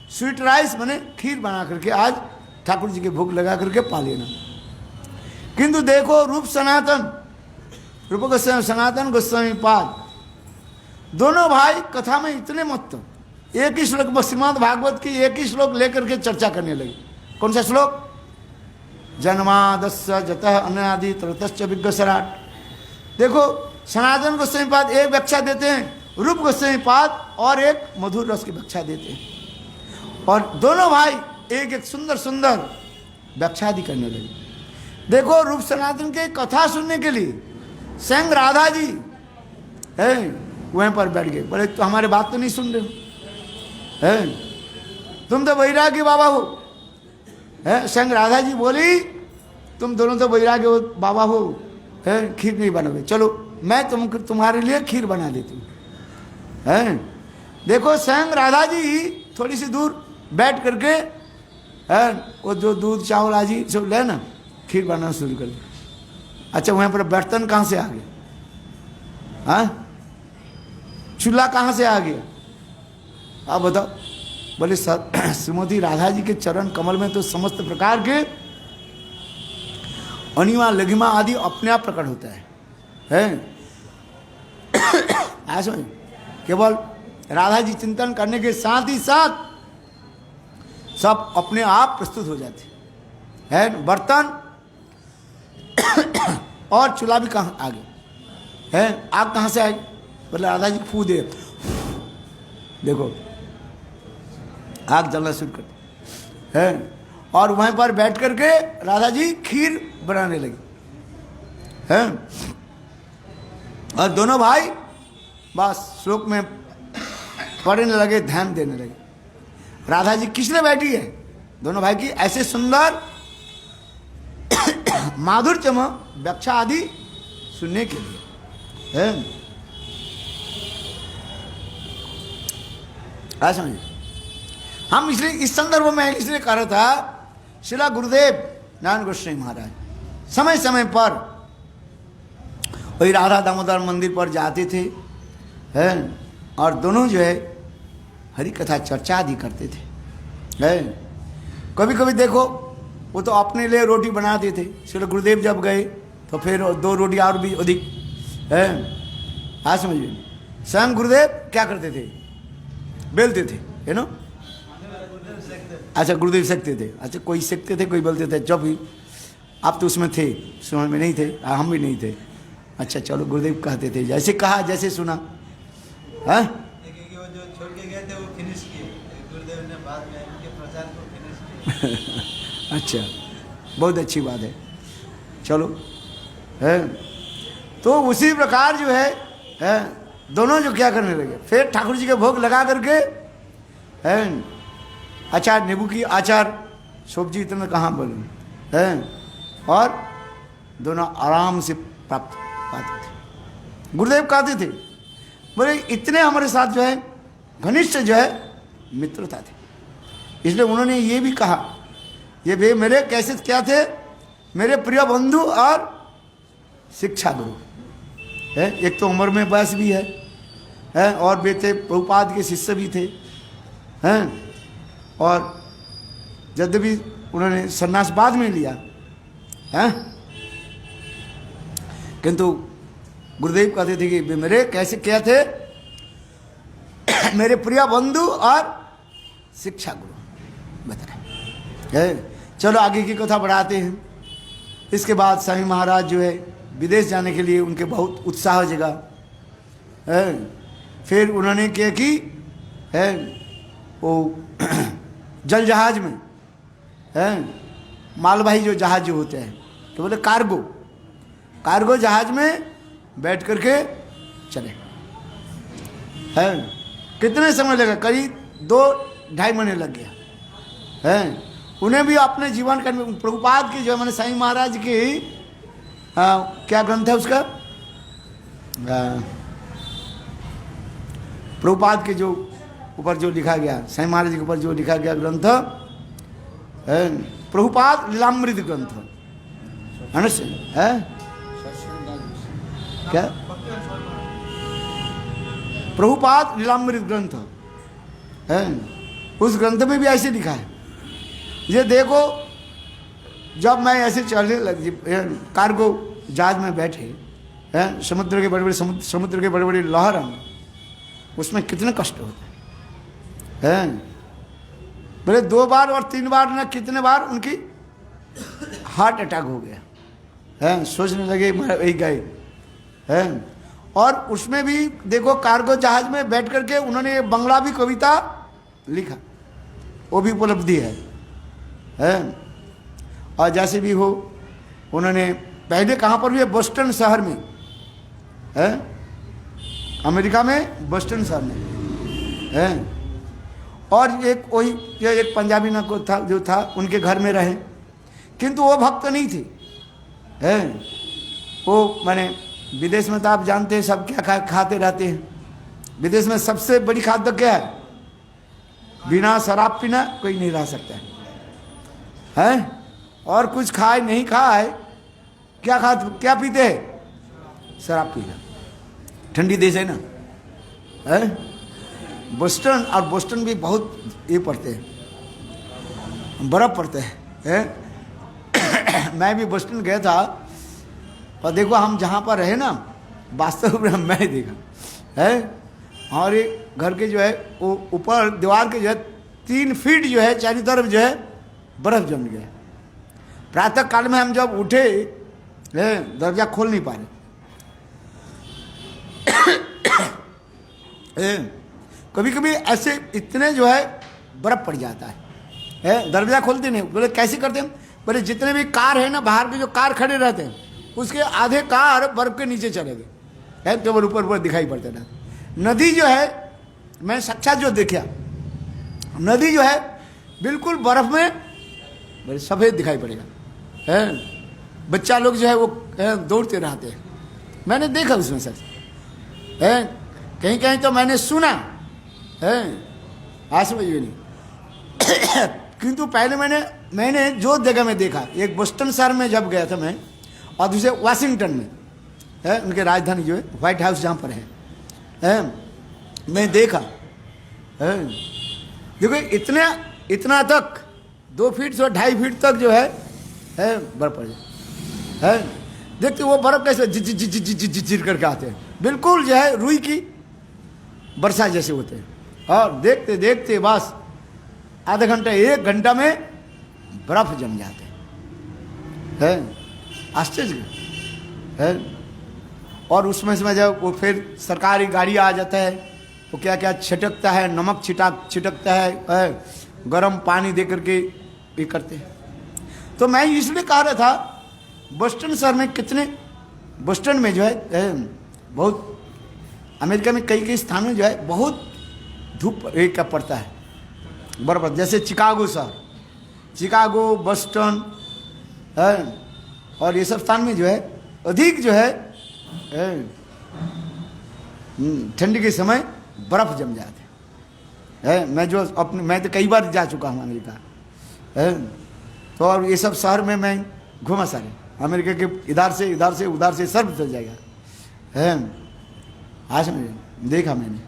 स्वीट राइस बने खीर बना करके आज ठाकुर जी के भोग लगा करके पा लेना। किंतु देखो रूप सनातन, रूप गोस्वामी, सनातन गोस्वामी पाद, दोनों भाई कथा में इतने मस्त, एक ही श्लोक श्रीमद् भागवत की एक ही श्लोक लेकर के चर्चा करने लगी। कौन सा श्लोक? जन्मादस्य जतः अनादि ततश्च विघ्नसराट। देखो सनातन गोस्वामी पाद एक व्याख्या देते हैं, रूप गोस्वामी पाद और एक मधुर रस की व्याख्या देते हैं, और दोनों भाई एक एक सुंदर सुंदर व्याख्या आदि करने लगे। देखो रूप सनातन के कथा सुनने के लिए स्वयं राधा जी है वहीं पर बैठ गए। बोले तो हमारे बात तो नहीं सुन रहे हो, है तुम तो वैरागी बाबा हो, है स्वयं राधा जी बोली तुम दोनों तो वैरागी हो बाबा हो, है खीर नहीं बनाओगे, चलो मैं तुम्हारे लिए खीर बना देती हूँ, है। देखो स्वयं राधा जी थोड़ी सी दूर बैठ करके है वो जो दूध चावल आदि सब ले ना खीर बनाना शुरू कर दिया। अच्छा वहाँ पर बर्तन कहाँ से आ गया? हाँ चूल्हा कहाँ से आ गया? आप बताओ। बोले सर श्रीमती राधा जी के चरण कमल में तो समस्त प्रकार के अनिमा लघिमा आदि अपने आप प्रकट होता है? ऐसा केवल राधा जी चिंतन करने के साथ ही साथ सब अपने आप प्रस्तुत हो जाते हैं। बर्तन और चूल्हा भी कहाँ आ गया है? आग कहाँ से आई? बोले राधा जी फू दे, देखो आग जलना शुरू कर है, और वहीं पर बैठ करके राधा जी खीर बनाने लगी हैं। और दोनों भाई बस श्लोक में पढ़ने लगे, ध्यान देने लगे। राधा जी किसने बैठी है? दोनों भाई की ऐसे सुंदर माधुर्यम व्याख्या आदि सुनने के लिए है। समझिए हम इसलिए इस संदर्भ में इसलिए कह रहा था, श्रीला गुरुदेव नारायण गोस्वामी महाराज समय समय पर वही राधा दामोदर मंदिर पर जाते थे हैं, और दोनों जो है हरि कथा चर्चा आदि करते थे है। कभी कभी देखो वो तो अपने लिए रोटी बनाते थे, श्री गुरुदेव जब गए तो फिर 2 रोटी और भी अधिक है। हाँ समझिए स्वयं गुरुदेव क्या करते थे? बेलते थे, है ना। अच्छा गुरुदेव सेकते थे, अच्छा कोई सेकते थे कोई बेलते थे। जब भी आप तो उसमें थे, समझ में नहीं थे, हम भी नहीं थे। अच्छा चलो गुरुदेव कहते थे, जैसे कहा जैसे सुना है। वो जो छोड़ के गए थे वो फिनिश किए गुरुदेव ने, बाद में उनके प्रचार को फिनिश किया। अच्छा बहुत अच्छी बात है, चलो है। तो उसी प्रकार जो है दोनों जो क्या करने लगे, फिर ठाकुर जी के भोग लगा करके है अचार नींबू की आचार सब्जी इतना कहाँ बोलूँ है, और दोनों आराम से प्राप्त पाते थे। गुरुदेव कहते थे बोले इतने हमारे साथ जो है घनिष्ठ जो है मित्रता थे, इसलिए उन्होंने ये भी कहा ये वे मेरे कैसे क्या थे? मेरे प्रिय बंधु और शिक्षा गुरु है। एक तो उम्र में वयस भी है और वे थे प्रभुपाद के शिष्य भी थे हैं, और यद्यपि उन्होंने संन्यास बाद में लिया है, किंतु गुरुदेव कहते थे कि वे मेरे कैसे क्या थे? मेरे प्रिय बंधु और शिक्षा गुरु बता रहे है। चलो आगे की कथा बढ़ाते हैं। इसके बाद स्वामी महाराज जो है विदेश जाने के लिए उनके बहुत उत्साह जगा है। फिर उन्होंने क्या की है वो जल जहाज में है, मालवाही जो जहाज जो होते हैं तो बोले कार्गो जहाज में बैठ करके चले हैं। कितने समय लगा? करीब 2-2.5 महीने लग गया है। उन्हें भी अपने जीवन का प्रभुपाद की जो मैंने साईं महाराज की क्या ग्रंथ है उसका, प्रभुपाद के जो ऊपर जो लिखा गया, साईं महाराज के ऊपर जो लिखा गया ग्रंथ है प्रभुपाद लीलामृत ग्रंथ है क्या? प्रभुपाद लीलामृत ग्रंथ है। उस ग्रंथ में भी ऐसे लिखा है, ये देखो जब मैं ऐसे चलने लग कार्गो जहाज में बैठे हैं, समुद्र के बड़े बड़े लहर हैं, उसमें कितने कष्ट होते हैं। बोले 2 बार और 3 बार ना कितने बार उनकी हार्ट अटैक हो गया हैं। सोचने लगे वही गए हैं। और उसमें भी देखो कार्गो जहाज में बैठ करके उन्होंने ये बंगला भी कविता लिखा, वो भी उपलब्धि है। और जैसे भी हो उन्होंने पहले कहाँ पर भी है, बोस्टन शहर में है, अमेरिका में बोस्टन शहर में है। और एक वही एक पंजाबी ना को था जो था उनके घर में रहे, किंतु वो भक्त नहीं थे है। वो माने विदेश में तो आप जानते हैं सब क्या खाते रहते हैं। विदेश में सबसे बड़ी खाद्य क्या है, बिना शराब पीना कोई नहीं रह सकता है। और कुछ खाए नहीं खाए क्या पीते हैं, शराब पीना। ठंडी देश है ना है। बोस्टन, और बोस्टन भी बहुत ये पड़ते हैं, बर्फ पड़ते हैं। मैं भी बोस्टन गया था और देखो हम जहाँ पर रहे ना, वास्तव में मैं देखा है। और ये घर के जो है वो ऊपर दीवार के जो है 3 फीट जो है चारों तरफ जो है बर्फ जम गया। प्रातः काल में हम जब उठे दरवाजा खोल नहीं पा रहे। कभी कभी ऐसे इतने जो है बर्फ पड़ जाता है, दरवाजा खोलते नहीं। बोले कैसे करते हैं, बोले जितने भी कार है ना बाहर के जो कार खड़े रहते हैं उसके आधे कार बर्फ के नीचे चले गए, केवल ऊपर दिखाई पड़ते ना। नदी जो है मैं साक्षात जो देखा, नदी जो है बिल्कुल बर्फ में सफेद दिखाई पड़ेगा है। बच्चा लोग जो है वो दौड़ते रहते हैं, मैंने देखा उसमें सच है। कहीं कहीं तो मैंने सुना है, आज समझिए नहीं। किंतु पहले मैंने जो जगह में देखा, एक बोस्टन शहर में जब गया था मैं, और दूसरे वाशिंगटन में है, उनके राजधानी जो है व्हाइट हाउस जहाँ पर है, मैं देखा है। देखो इतना तक 2 फीट से 2.5 फीट तक जो है बर्फ पड़ जाए है। देखते वो बर्फ कैसे झिर करके आते हैं, बिल्कुल जो है रुई की वर्षा जैसे होते हैं। और देखते देखते बस आधा घंटा 1 घंटा में बर्फ जम जाते हैं। आश्चर्य है। और उसमें से जब वो फिर सरकारी गाड़ी आ जाता है, वो क्या क्या छिटकता है, नमक छिटकता है, गर्म पानी दे करके ये करते हैं। तो मैं इसलिए कह रहा था बोस्टन शहर में बोस्टन में जो है बहुत, अमेरिका में कई स्थानों में जो है बहुत धूप का पड़ता है बर्फ। जैसे चिकागो शहर, चिकागो, बोस्टन है, और ये सब स्थान में जो है अधिक जो है ठंडी के समय बर्फ जम जाते है। मैं तो कई बार जा चुका हूँ अमेरिका है। तो और ये सब शहर में मैं घूमा सारे अमेरिका के, इधर से उधर से सब चल जाएगा है। आज में देखा मैंने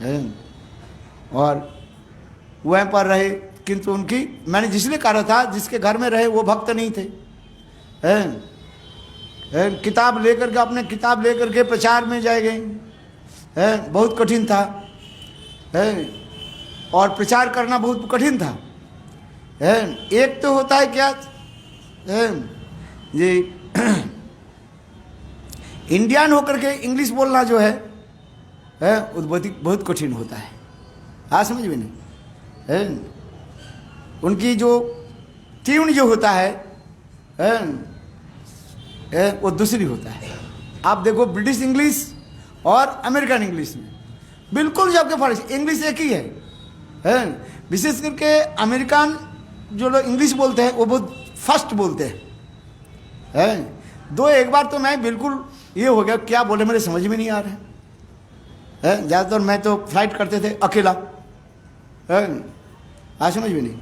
है। और वहाँ पर रहे, किंतु उनकी मैंने जिसलिए कहा था जिसके घर में रहे वो भक्त नहीं थे किताब लेकर के अपने किताब लेकर के प्रचार में जाए गए बहुत कठिन था और प्रचार करना बहुत कठिन था एक तो होता है क्या ये इंडियन होकर के इंग्लिश बोलना जो है बहुत कठिन होता है। आज समझ में नहीं उनकी जो ट्यून जो होता है वो दूसरी होता है। आप देखो ब्रिटिश इंग्लिश और अमेरिकन इंग्लिश में बिल्कुल जबकि फर्क, इंग्लिश एक ही है विशेष करके अमेरिकन जो लोग इंग्लिश बोलते हैं वो बहुत फास्ट बोलते हैं दो एक बार तो मैं बिल्कुल ये हो गया क्या बोले मेरे समझ में नहीं आ रहा है। ज़्यादातर मैं तो फ्लाइट करते थे अकेला आज समझ में नहीं।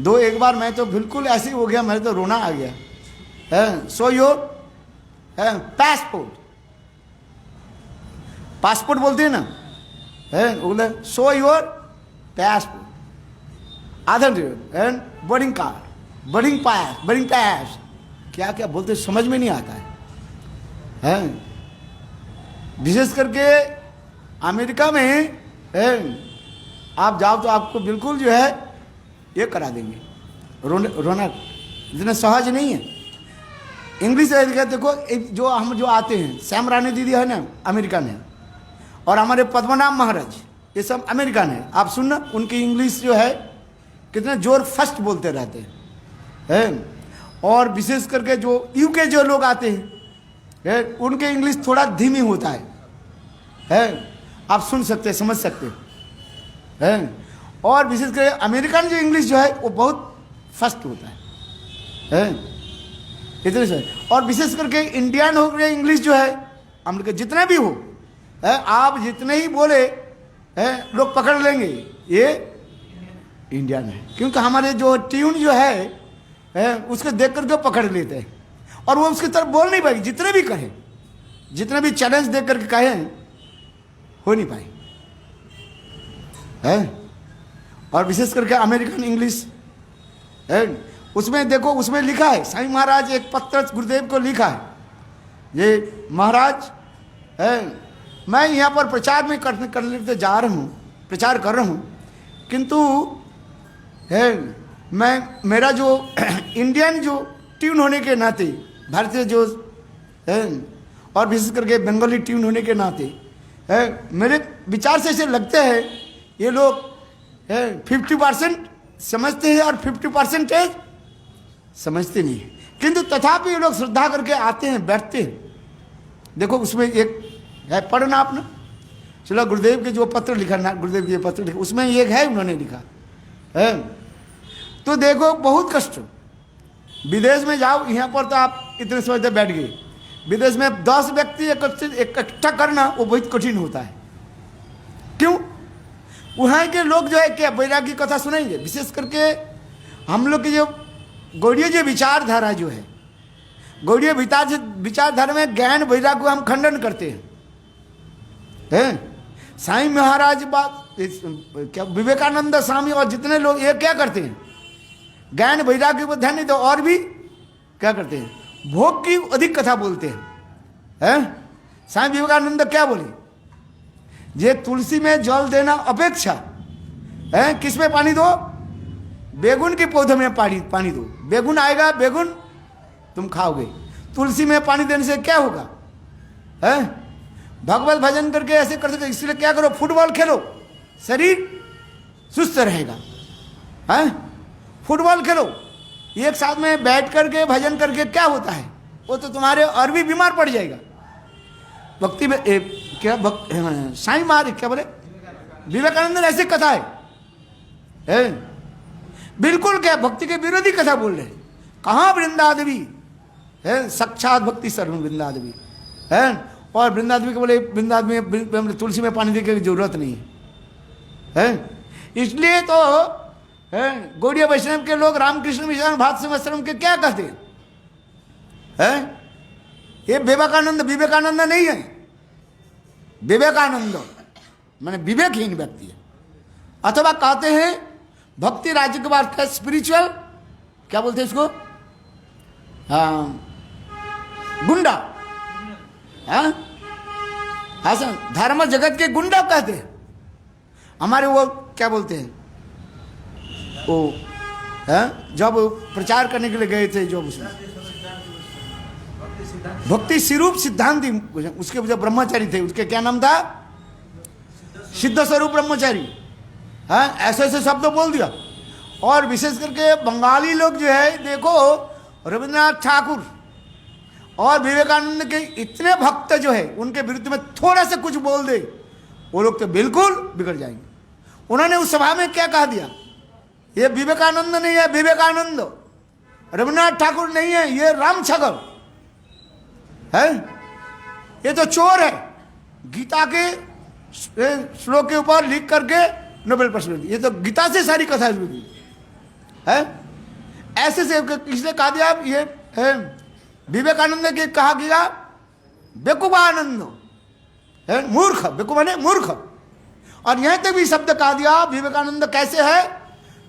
दो एक बार मैं तो बिल्कुल ऐसे ही हो गया, मेरे तो रोना आ गया। सो योर पासपोर्ट बोलते हैं ना बोले so your passport Aadhaar and boarding card boarding pass क्या क्या बोलते समझ में नहीं आता है विशेष करके अमेरिका में आप जाओ तो आपको बिल्कुल जो है ये करा देंगे, रौनक इतना सहज नहीं है। इंग्लिश देखो जो आते हैं, श्याम रानी दीदी है ना अमेरिकन है, और हमारे पद्मनाभ महाराज ये सब अमेरिकन है। आप सुनना उनकी इंग्लिश जो है कितने जोर फर्स्ट बोलते रहते हैं। और विशेष करके जो यूके जो लोग आते हैं उनके इंग्लिश थोड़ा धीमी होता है। आप सुन सकते हैं, समझ सकते हैं। और विशेष करके अमेरिकन जो इंग्लिश जो है वो बहुत फर्स्ट होता है इतने से। और विशेष करके इंडियन हो गए इंग्लिश जो है अमेरिका जितना भी हो आप जितने ही बोले लोग पकड़ लेंगे ये इंडियन है, क्योंकि हमारे जो ट्यून जो है उसको देख करके पकड़ लेते हैं, और वो उसकी तरफ बोल नहीं पाएगी। जितने भी कहें, जितने भी चैलेंज देख करके कहें हो नहीं पाए है। और विशेष करके अमेरिकन इंग्लिश है, उसमें देखो उसमें लिखा है, साईं महाराज एक पत्र गुरुदेव को लिखा है, ये महाराज है मैं यहाँ पर प्रचार में करने जा रहा हूँ, प्रचार कर रहा हूँ, किंतु है मेरा जो इंडियन जो ट्यून होने के नाते, भारतीय जो है और विशेष करके बंगाली ट्यून होने के नाते है, मेरे विचार से ऐसे लगते हैं ये लोग 50% समझते हैं और 50% समझते नहीं है, किंतु तथापि ये लोग श्रद्धा करके आते हैं, बैठते हैं। देखो उसमें एक है, पढ़ना आपने, चलो गुरुदेव के जो पत्र लिखा ना, गुरुदेव के पत्र लिखा उसमें एक है, उन्होंने लिखा है। तो देखो बहुत कष्ट, विदेश में जाओ, यहाँ पर तो आप इतने समझते बैठ गए, विदेश में 10 व्यक्ति इकट्ठा करना वो बहुत कठिन होता है। क्यों? वहाँ के लोग जो है क्या वैराग्य कथा सुनेंगे। विशेष करके हम लोग की जो गौड़ीय जो विचारधारा जो है, गौड़ीय विचारधारा में ज्ञान वैराग्य हम खंडन करते हैं। साईं महाराज बात क्या विवेकानंद स्वामी और जितने लोग ये क्या करते हैं, ज्ञान वैराग्य पर ध्यान नहीं दो, और भी क्या करते हैं, भोग की अधिक कथा बोलते हैं। स्वामी विवेकानंद क्या बोले, ये तुलसी में जल देना अपेक्षा है किस में पानी दो, बेगुन के पौधे में पानी दो, बेगुन आएगा, बेगुन तुम खाओगे, तुलसी में पानी देने से क्या होगा। भगवत भजन करके ऐसे कर सकते, इसलिए क्या करो, फुटबॉल खेलो, शरीर सुस्त रहेगा। फुटबॉल खेलो, एक साथ में बैठ करके भजन करके क्या होता है, वो तो तुम्हारे और भी बीमार पड़ जाएगा। भक्ति में क्या साईं महाराज क्या बोले, विवेकानंद ने ऐसी कथा है बिल्कुल क्या भक्ति के विरोधी कथा बोल रहे। कहाँ वृंदादेवी है, साक्षात भक्ति सर्व वृंदादेवी है, और वृंदादेवी को बोले वृंदादेवी तुलसी में पानी देने की जरूरत नहीं है। इसलिए तो गौड़ीय वैष्णव के लोग रामकृष्ण मिशन भात आश्रम के क्या कहते हैं, ये विवेकानंद नहीं है, विवेकानंद माने विवेकहीन व्यक्ति है। अथवा कहते हैं भक्ति राज्य के बाद क्या स्पिरिचुअल क्या बोलते हैं इसको, गुंडा। हाँ धर्म जगत के गुंडा कहते हैं हमारे, वो क्या बोलते हैं वो जब प्रचार करने के लिए गए थे, जो उसमें भक्ति स्वरूप सिद्धांति, उसके जो ब्रह्मचारी थे उसके क्या नाम था, सिद्ध स्वरूप ब्रह्मचारी। ऐसे ऐसे शब्द बोल दिया। और विशेष करके बंगाली लोग जो है देखो, रविन्द्रनाथ ठाकुर और विवेकानंद के इतने भक्त जो है उनके विरुद्ध में थोड़ा सा कुछ बोल दे, वो लोग तो बिल्कुल बिगड़ जाएंगे। उन्होंने उस सभा में क्या कहा दिया, ये विवेकानंद नहीं है, विवेकानंद रविन्द्रनाथ ठाकुर नहीं है, ये राम छगल है, ये तो चोर है। गीता के श्लोक के ऊपर लिख करके नोबेल प्राइज, ये तो गीता से सारी कथा है। ऐसे से इसने कहा दिया, ये विवेकानंद के कहा गया बेकुबानंद है, मूर्ख, बेकूफ माने मूर्ख। और यहां तक भी शब्द कहा दिया विवेकानंद कैसे है,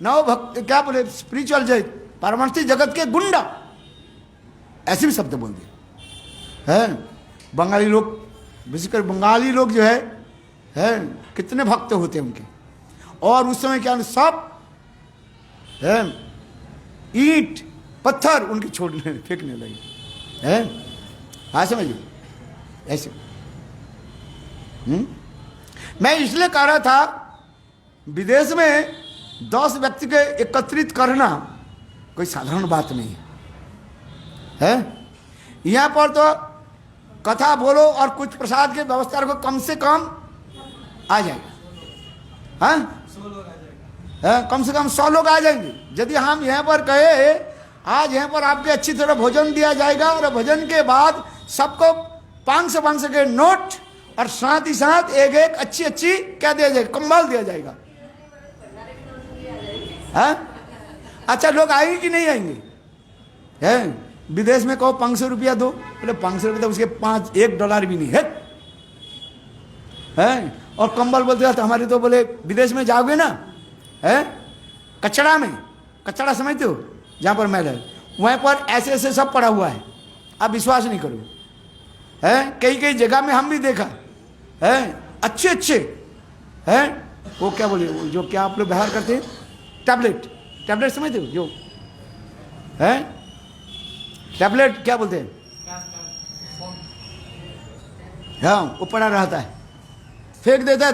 नव भक्त क्या बोले, स्पिरिचुअल जय पारमार्थिक जगत के गुंडा, ऐसे भी शब्द बोल दिए है। बंगाली लोग, विशेषकर बंगाली लोग जो है कितने भक्त होते हैं उनके। और उस समय क्या सब है ईंट पत्थर उनके छोड़ने फेंकने लगे हैं। हाँ समझिए ऐसे। मैं इसलिए कह रहा था विदेश में 10 व्यक्ति के एकत्रित करना कोई साधारण बात नहीं है। यहाँ पर तो कथा बोलो और कुछ प्रसाद के व्यवस्था रखो, कम से कम आ जाएगा। हाँ कम से कम 100 लोग आ जाएंगे। यदि हम यहाँ पर कहे आज यहाँ पर आपके अच्छी तरह भोजन दिया जाएगा और भोजन के बाद सबको 500 के नोट और साथ ही साथ एक अच्छी क्या दिया जाएगा, कंबल दिया जाएगा। हाँ अच्छा लोग आएंगे कि नहीं आएंगे? हैं विदेश में कहो 500 रुपया दो, बोले 500 रुपया, उसके $1 भी नहीं है। हैं और कंबल बोलते तो हमारे तो बोले विदेश में जाओगे ना, है कचड़ा में, कचड़ा समझते हो जहाँ पर मैल है, वहाँ पर ऐसे ऐसे सब पड़ा हुआ है, आप विश्वास नहीं करो। है कई जगह में हम भी देखा है अच्छे हैं, वो क्या बोले जो क्या आप लोग व्यवहार करते हैं, टैबलेट समझते हो जो है टैबलेट क्या बोलते हैं, हाँ वो पड़ा रहता है, फेंक देता है,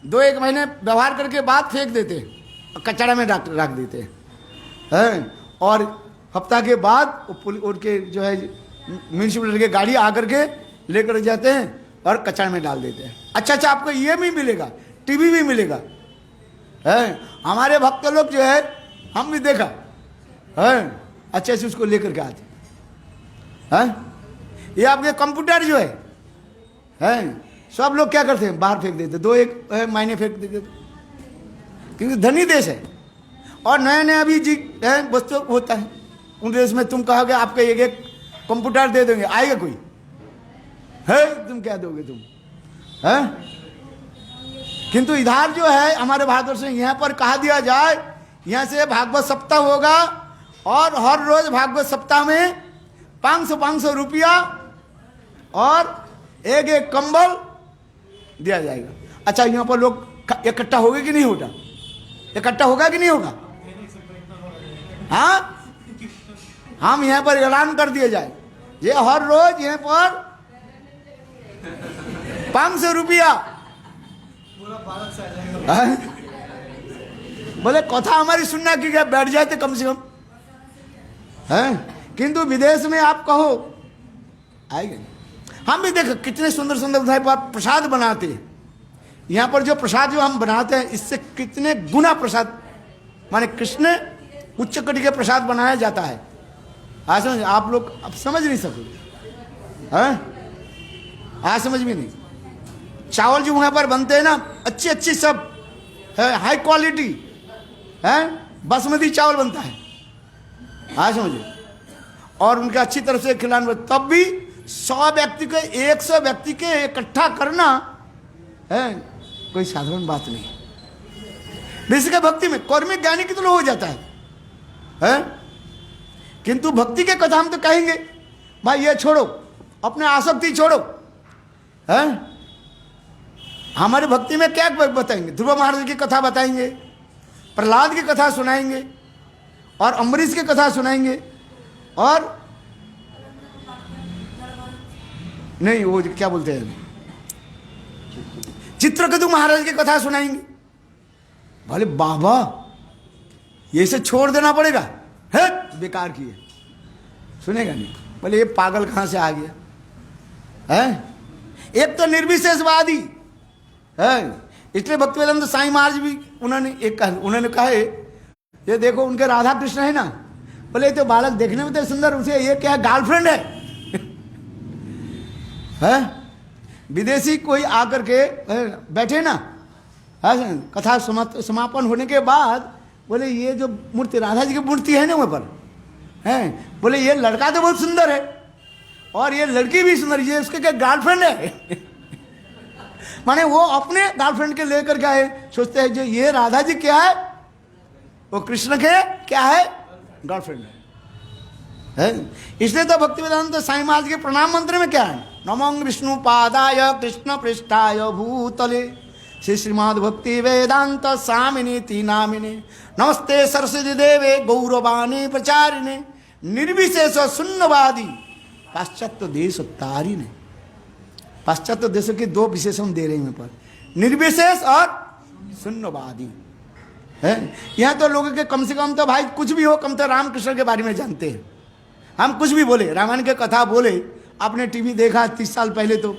दो एक महीने व्यवहार करके बाद फेंक देते हैं, कचरा में रख देते हैं। और हफ्ता के बाद उनके जो है म्यूनसिपल के गाड़ी आकर के लेकर जाते हैं और कचरा में डाल देते हैं। अच्छा आपको ये भी मिलेगा, टीवी भी मिलेगा। है हमारे भक्त लोग जो है हम भी देखा है अच्छे से उसको लेकर के आते हैं। ये आपके कंप्यूटर जो है सब लोग क्या करते हैं बाहर फेंक देते, 2-1 महीने फेंक देते, क्योंकि धनी देश है और नया अभी जी है वस्तु होता है। उन देश में तुम कहोगे आपका एक कंप्यूटर दे देंगे, आएगा कोई है? तुम क्या दोगे तुम? है किंतु इधर जो है हमारे भारतवर्ष में यहाँ पर कहा दिया जाए यहाँ से भागवत सप्ताह होगा और हर रोज भागवत सप्ताह में 500 रुपया और एक कंबल दिया जाएगा। अच्छा यहाँ पर लोग इकट्ठा होगा कि नहीं होगा? इकट्ठा होगा कि नहीं होगा? हाँ हम यहाँ पर ऐलान कर दिया जाए ये हर रोज यहाँ पर 500 रुपया, बोले कथा हमारी सुनना की क्या बैठ जाते कम से कम है, किंतु विदेश में आप कहो आएगा। हम भी देखो कितने सुंदर उधर पर प्रसाद बनाते हैं। यहाँ पर जो प्रसाद जो हम बनाते हैं इससे कितने गुना प्रसाद माने कृष्ण उच्च कोटि के प्रसाद बनाया जाता है। आज समझ आप लोग अब समझ नहीं सकोगे, हैं आज समझ में नहीं। चावल जो वहाँ पर बनते हैं ना अच्छी सब है, हाई क्वालिटी है, बासमती चावल बनता है, आज समझिए। और उनके अच्छी तरह से खिलाना, तब भी 100 व्यक्ति के 100 व्यक्ति के इकट्ठा करना है कोई साधारण बात नहीं। विश्व के भक्ति में कौर्मिक ज्ञानी की तो हो जाता है, किंतु भक्ति के कथा हम तो कहेंगे भाई ये छोड़ो, अपने आसक्ति छोड़ो। है हमारे भक्ति में क्या बताएंगे? ध्रुव महाराज की कथा बताएंगे, प्रहलाद की कथा सुनाएंगे और अम्बरीश की कथा सुनाएंगे और नहीं वो क्या बोलते हैं चित्रकेतु महाराज की कथा सुनाएंगे। बोले बाबा ये से छोड़ देना पड़ेगा, है बेकार की है, सुनेगा नहीं। बोले ये पागल कहाँ से आ गया है? एक तो निर्विशेषवादी है, इसलिए भक्तिवेदांत साईं महाराज भी उन्होंने कहा ये देखो उनके राधा कृष्ण है ना, बोले तो बालक देखने में तो सुंदर, उसे ये क्या गर्लफ्रेंड है? विदेशी कोई आकर के बैठे ना, कथा समापन होने के बाद बोले ये जो मूर्ति राधा जी की मूर्ति है ना वहाँ पर है, बोले ये लड़का तो बहुत सुंदर है और ये लड़की भी सुंदर, ये उसके क्या गर्लफ्रेंड है? माने वो अपने गर्लफ्रेंड के लेकर के आए, सोचते हैं जो ये राधा जी क्या है वो कृष्ण के क्या है गर्लफ्रेंड है। इसलिए तो भक्तिवेदांत साईं महाराज के प्रणाम मंत्र में क्या है? नमो विष्णु पादाय कृष्ण पृष्ठाय भूतले श्री श्रीमद् भक्ति वेदांत स्वामिनीति नामिने नमस्ते सरस्वती देवे गौरवाणी प्रचारिणे निर्विशेष शून्यवादी पाश्चात्य देश तारिणे। पाश्चात्य देशों के दो विशेषण दे रहे हैं पर, निर्विशेष और शून्यवादी है। यहाँ तो लोगों के कम से कम तो भाई कुछ भी हो, कम तो रामकृष्ण के बारे में जानते हैं। हम कुछ भी बोले, रामायण के कथा बोले, आपने टीवी देखा 30 साल पहले तो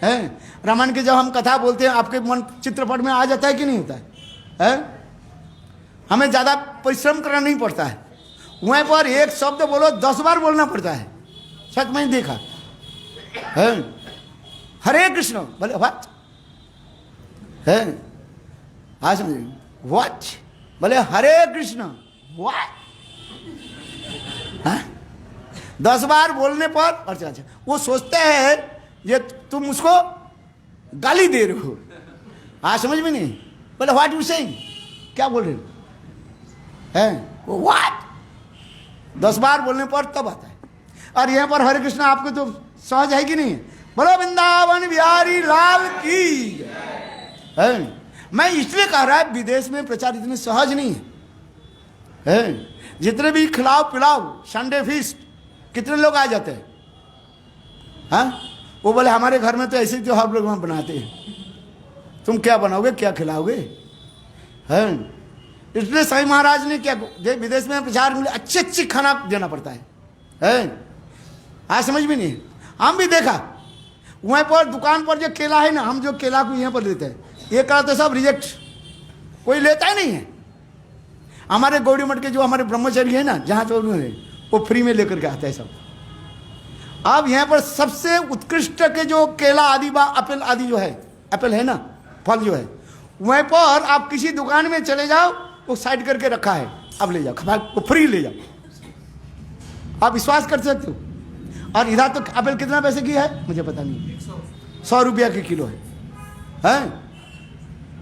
है, रामायण के जब हम कथा बोलते हैं आपके मन चित्रपट में आ जाता है कि नहीं होता है? हमें ज़्यादा परिश्रम करना नहीं पड़ता है, वहीं पर एक शब्द बोलो 10 बार बोलना पड़ता है। सच मैंने देखा है। हरे कृष्ण बोले व्हाट है, आज समझिए व्हाट बोले हरे कृष्ण व्हाट, 10 बार बोलने पर अच्छा वो सोचते हैं ये तुम उसको गाली दे रहे हो। हाँ समझ में नहीं, बोले व्हाट यू सेइंग, क्या बोल रहे हैं वो व्हाट 10 बार बोलने पर तब आता है। और यहाँ पर हरे कृष्ण आपको तो सहज है कि नहीं? बोलो वृंदावन बिहारी लाल की है। मैं इसलिए कह रहा है विदेश में प्रचार इतनी सहज नहीं है। जितने भी खिलाओ पिलाओ संडे फीस्ट कितने लोग आ जाते हैं। हाँ वो बोले हमारे घर में तो ऐसे ही त्योहार लोग वहाँ बनाते हैं, तुम क्या बनाओगे क्या खिलाओगे हैं। इसलिए साईं महाराज ने क्या विदेश में प्रचार में अच्छी खाना देना पड़ता है। आज समझ में नहीं, हम भी देखा वहीं पर दुकान पर जो केला है ना, हम जो केला को यहाँ पर लेते हैं ये करा तो सब रिजेक्ट, कोई लेता ही नहीं है। हमारे गौड़ी मठ के जो हमारे ब्रह्मचारी है ना, जहाँ जो वो फ्री में लेकर के आते हैं सब। अब यहाँ पर सबसे उत्कृष्ट के जो केला आदि व एप्पल आदि जो है, एप्पल है ना फल जो है, वहीं पर आप किसी दुकान में चले जाओ वो साइड करके रखा है, अब ले जाओ वो फ्री ले जाओ, आप विश्वास कर सकते हो। और इधर तो एप्पल कितना पैसे की है मुझे पता नहीं, 100 रुपया के किलो है।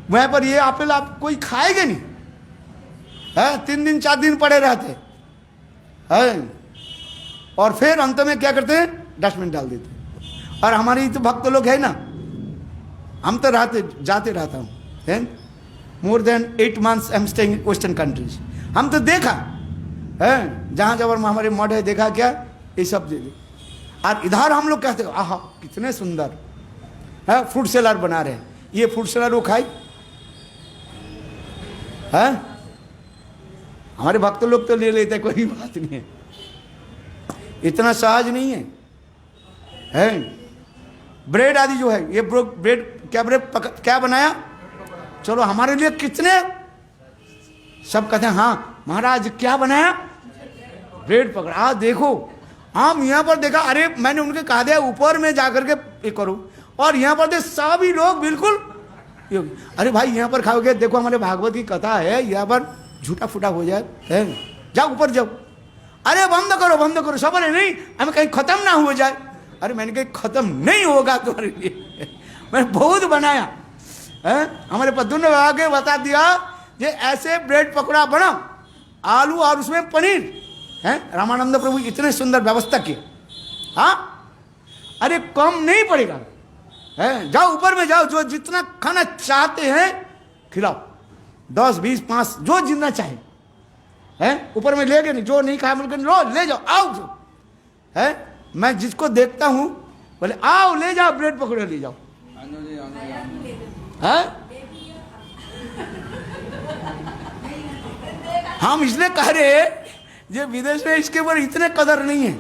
वहीं पर ये एप्पल आप कोई खाएगा नहीं है, 3 दिन 4 दिन पड़े रहते हैं और फिर अंत में क्या करते हैं डस्टबिन डाल देते हैं। और हमारे तो भक्त लोग है ना, हम तो जाते रहता हूँ है, more than 8 months I am staying in western countries. हम तो देखा है जहाँ जब हमारे मठ है, देखा क्या ये सब दे दे। और इधर हम लोग कहते हैं आहा कितने सुंदर है फ्रूट सैलाड बना रहे हैं, ये फ्रूट सैलाड वो खाई है। हमारे भक्त लोग तो ले लेते, कोई बात नहीं है, इतना सहज नहीं है। ब्रेड आदि जो है ये ब्रेड क्या बनाया, चलो हमारे लिए कितने सब कहते हैं हाँ महाराज क्या बनाया, ब्रेड पकड़ा। देखो हम यहाँ पर देखा, अरे मैंने उनके कहा दिया ऊपर में जाकर के ये करो, और यहाँ पर देख सभी लोग बिल्कुल अरे भाई यहाँ पर खाओगे, देखो हमारे भागवत की कथा है, यहाँ पर झूठा फूटा हो जाए है, जाओ ऊपर जाओ, अरे बंद करो सब बोले नहीं हमें कहीं खत्म ना हो जाए। अरे मैंने कहीं खत्म नहीं होगा तुम्हारे लिए, मैंने बहुत बनाया है। हमारे पद्म ने आगे बता दिया ये ऐसे ब्रेड पकौड़ा बना, आलू और उसमें पनीर है। रामानंद प्रभु इतने सुंदर व्यवस्था की, हाँ अरे कम नहीं पड़ेगा है। जाओ ऊपर में जाओ, जो जितना खाना चाहते हैं खिलाओ, 10 20 5 जो जितना चाहे है। ऊपर में ले गए नहीं, जो नहीं खाया बोल लो ले जाओ, आओ जो है। मैं जिसको देखता हूं बोले आओ ले जाओ ब्रेड पकौड़े ले जाओ है। हम इसलिए कह रहे जो विदेश में इसके ऊपर इतने कदर नहीं है।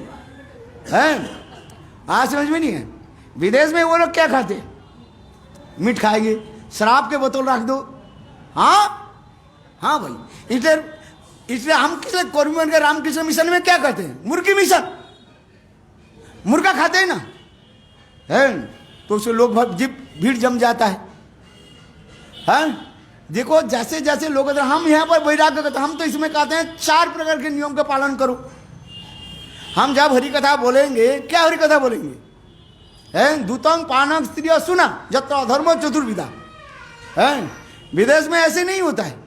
आज समझ में नहीं है, विदेश में वो लोग क्या खाते, मीट खाएंगे, शराब के बोतल रख दो। हाँ भाई, इसलिए हम किसी कौरविमठ के रामकृष्ण मिशन में क्या कहते हैं, मुर्गी मिशन, मुर्गा खाते हैं ना है, तो उससे लोग भीड़ जम जाता है। देखो जैसे जैसे लोग, हम यहाँ पर वैराग्य कहते, हम तो इसमें कहते हैं 4 प्रकार के नियम का पालन करो। हम जब हरि कथा बोलेंगे, क्या हरि कथा बोलेंगे है, दूतम पानक स्त्रिय सुना जत्र अधर्म चतुर्विधा है। विदेश में ऐसे नहीं होता है।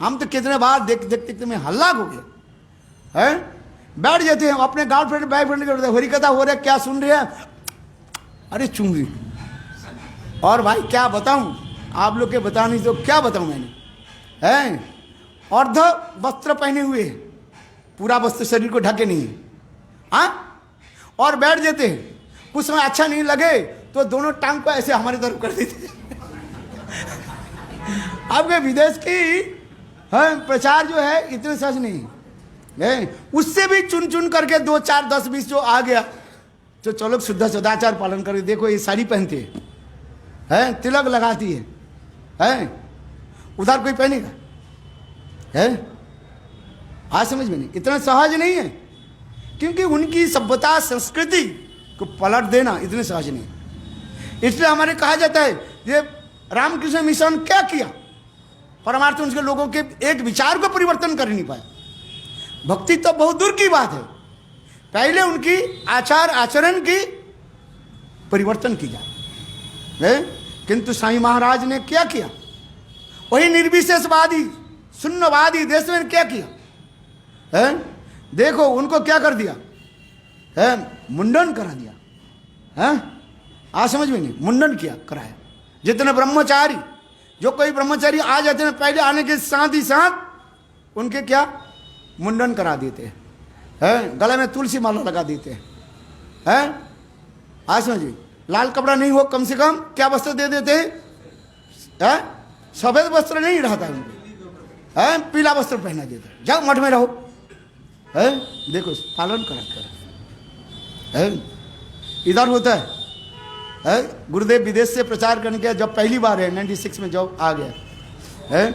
हम तो कितने बार देखते में हल्ला हो गया है, बैठ जाते हैं अपने गर्लफ्रेंड बॉयफ्रेंड के, हरि कथा हो रहा है क्या सुन रहे हैं, अरे चुंगी। और भाई क्या बताऊं, आप लोग के बता नहीं तो क्या बताऊं मैंने, हैं अर्ध वस्त्र पहने हुए हैं, पूरा वस्त्र शरीर को ढके नहीं है, हाँ, और बैठ जाते हैं। कुछ समय अच्छा नहीं लगे तो दोनों टांग को ऐसे हमारी तरफ कर देते। आपके विदेश की प्रचार जो है इतने सहज नहीं है, उससे भी चुन चुन करके 2, 4, 10, 20 जो आ गया तो चलो शुद्ध सदाचार पालन करके देखो, ये साड़ी पहनती है, तिलक लगाती है, उधर कोई पहनेगा है? आज समझ में नहीं, इतना सहज नहीं है, क्योंकि उनकी सभ्यता संस्कृति को पलट देना इतने सहज नहीं। इसलिए हमारे कहा जाता है ये रामकृष्ण मिशन क्या किया, परमार्थ उनके लोगों के एक विचार को परिवर्तन कर नहीं पाया। भक्ति तो बहुत दूर की बात है, पहले उनकी आचार आचरण की परिवर्तन की जाए, किंतु साईं महाराज ने क्या किया, वही निर्विशेषवादी शून्यवादी देश में क्या किया है? देखो उनको क्या कर दिया है, मुंडन करा दिया है। आज समझ में नहीं, मुंडन किया कराया। जितने ब्रह्मचारी, जो कोई ब्रह्मचारी आ जाते हैं पहले आने के साथ ही साथ उनके क्या मुंडन करा देते हैं, गले में तुलसी माला लगा देते हैं। आज समझिए, लाल कपड़ा नहीं हो कम से कम क्या वस्त्र दे देते हैं, सफेद वस्त्र नहीं रहता उनको, पीला वस्त्र पहना देता है, जाओ मठ में रहो, देखो पालन कर। इधर होता है, गुरुदेव विदेश से प्रचार करने के जब पहली बार है 96 में जब आ गया है,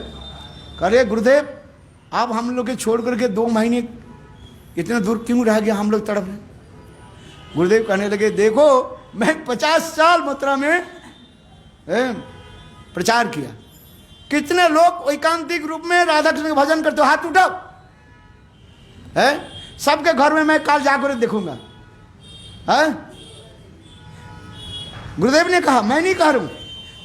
करे गुरुदेव आप हम लोग के छोड़ करके 2 महीने इतने दूर क्यों रह गया, हम लोग तड़प रहे। गुरुदेव कहने लगे देखो मैं 50 साल मथुरा में प्रचार किया, कितने लोग एकांतिक रूप में राधा कृष्ण का भजन करते हो, हाथ उठाओ, सबके घर में मैं काल जाकर देखूंगा। गुरुदेव ने कहा, मैं नहीं कह रहा हूं,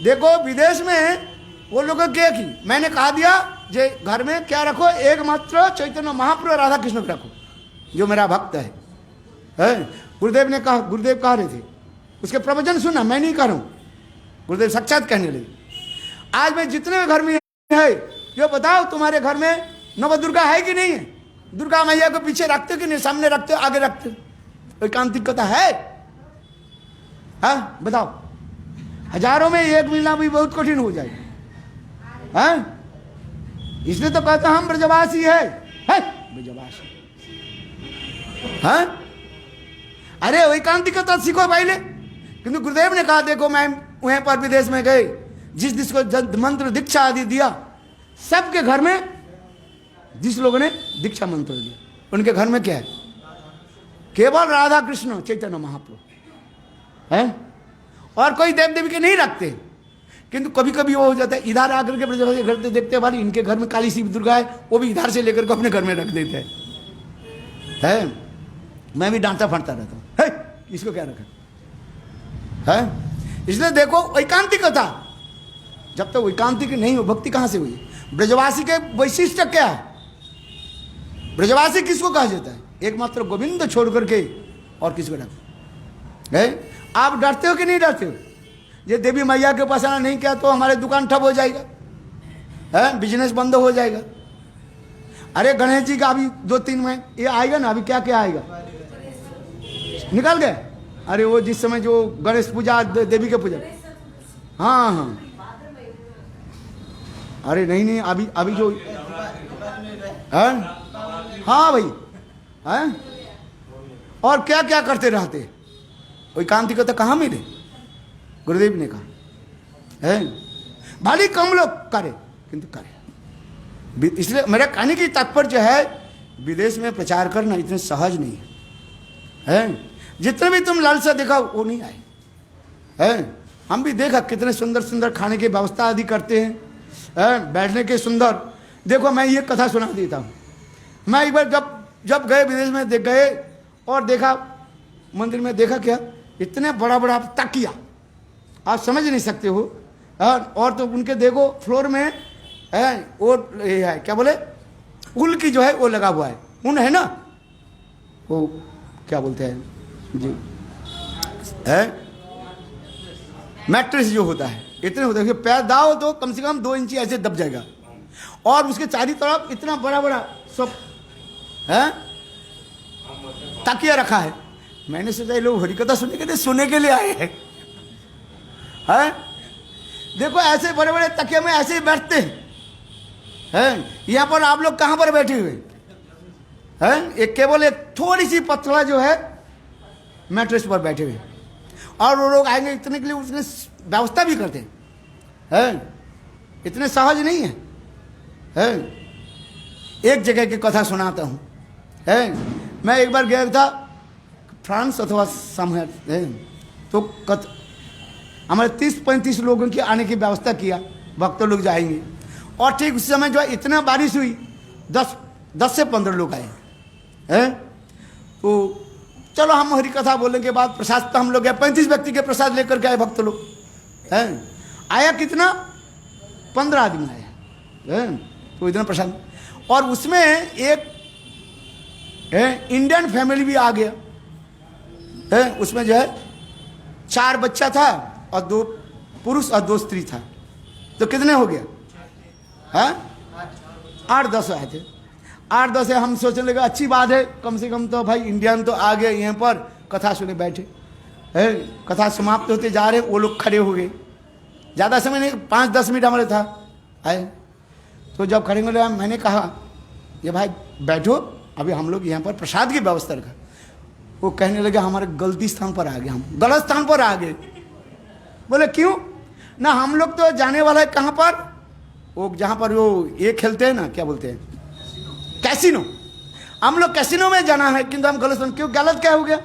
देखो विदेश में वो लोग क्या की, मैंने कहा दिया जे घर में क्या रखो, एकमात्र चैतन्य महाप्रभु राधा कृष्ण को रखो जो मेरा भक्त है। गुरुदेव ने कहा, गुरुदेव कह रहे थे, उसके प्रवचन सुना, मैं नहीं कह रहा हूं। गुरुदेव साक्षात कहने लगे, आज मैं जितने घर में है ये बताओ तुम्हारे घर में नवदुर्गा है कि नहीं है, दुर्गा मैया को पीछे रखते कि नहीं, सामने रखते आगे रखते, एकांतिक कथा है? हाँ बताओ, हजारों में एक मिलना भी बहुत कठिन हो जाएगा। हाँ इसलिए तो कहता हम ब्रजवासी है ब्रजवासी। हाँ अरे एकांतिक कथा सीखो पहले। किंतु गुरुदेव ने कहा देखो मैं वहीं पर विदेश में गए, जिस जिसको मंत्र दीक्षा आदि दिया, सबके घर में जिस लोगों ने दीक्षा मंत्र दिया उनके घर में क्या है, केवल राधा कृष्ण चैतन्य महाप्रभु है, और कोई देव देवी के नहीं रखते। किंतु कभी कभी वो हो जाता है, इधर आकर के ब्रजवासी घर से देखते भाई इनके घर में काली शिव दुर्गा है, वो भी इधर से लेकर के अपने घर में रख देते हैं। मैं भी डांटा फटता रहता हूँ, है इसको क्या रखा है। इसलिए देखो एकांतिक कथा, जब तक एकांतिक नहीं हो भक्ति कहां से हुई। ब्रजवासी के वैशिष्ट क्या है, ब्रजवासी किसको कहा जाता है, एकमात्र गोविंद छोड़ करके और किसको डरते है। आप डरते हो कि नहीं डरते हो, ये देवी मैया के पास आना नहीं किया तो हमारे दुकान ठप हो जाएगा, है बिजनेस बंद हो जाएगा। अरे गणेश जी का अभी 2-3 महीने ये आएगा ना, अभी क्या क्या आएगा, निकल गए। अरे वो जिस समय जो गणेश पूजा देवी के पूजा, हाँ हाँ अरे नहीं अभी जो है, हाँ भाई है, और क्या क्या करते रहते, कोई कांति को तो कहाँ मिले। गुरुदेव ने कहा है भले कम लोग करे किंतु करे। इसलिए मेरा कहने की तात्पर्य है विदेश में प्रचार करना इतने सहज नहीं है। जितने भी तुम लालसा देखा वो नहीं आए हैं। हम भी देखा कितने सुंदर सुंदर खाने की व्यवस्था आदि करते हैं, बैठने के सुंदर। देखो मैं ये कथा सुना देता हूँ। मैं एक बार जब गए विदेश में गए और देखा मंदिर में, देखा क्या इतने बड़ा बड़ा तकिया, आप समझ नहीं सकते हो। और तो उनके देखो फ्लोर में है वो है क्या बोले, ऊल की जो है वो लगा हुआ है, ऊन है ना, वो क्या बोलते हैं जी, है मैट्रेस जो होता है इतने होते हैं, पैर दाओ तो कम से कम 2 इंची ऐसे दब जाएगा, और उसके चारों तरफ इतना बड़ा बड़ा सब है तकिया रखा है। मैंने सोचा ये लोग हरिकथा सुनने के लिए आए हैं। देखो ऐसे बड़े बड़े तकिया में ऐसे ही बैठते हैं। यहाँ पर आप लोग कहाँ पर बैठे हुए हैं? एक केवल एक थोड़ी सी पतला जो है मैट्रेस पर बैठे हुए, और वो लोग आएंगे इतने के लिए उसने व्यवस्था भी करते हैं। इतने सहज नहीं है। एक जगह की कथा सुनाता हूँ। मैं एक बार गया था फ्रांस अथवा समूह, तो हमारे 30-35 लोगों की आने की व्यवस्था किया, भक्त लोग जाएंगे, और ठीक उस समय जो है इतना बारिश हुई, 10 से 15 लोग आए हैं। तो चलो हम हरी कथा बोलने के बाद प्रसाद तो हम लोग गए, 35 व्यक्ति के प्रसाद लेकर के आए भक्त लोग हैं। आया कितना 15 आदमी आया हैं, तो इतना प्रसाद, और उसमें एक इंडियन फैमिली भी आ गया है। उसमें जो है 4 बच्चा था और 2 पुरुष और 2 स्त्री था, तो कितने हो गया? 8-10 आए थे। 8-10 हम सोचने लगे अच्छी बात है, कम से कम तो भाई इंडियन तो आ गए यहाँ पर कथा सुने बैठे है। कथा समाप्त होते जा रहे, वो लोग खड़े हो गए, ज़्यादा समय नहीं, 5-10 मिनट हमारे था आए। तो जब खड़े हो गए मैंने कहा ये भाई बैठो, अभी हम लोग यहाँ पर प्रसाद की व्यवस्था रखा। वो कहने लगे हमारे गलती स्थान पर आ गए, हम गलत स्थान पर आ गए। बोले क्यों? ना हम लोग तो जाने वाला है कहाँ पर, वो जहाँ पर वो ये खेलते हैं ना, क्या बोलते हैं, कैसीनो। हम लोग कैसीनो में जाना है, किंतु हम गलत, क्यों गलत क्या हो गया?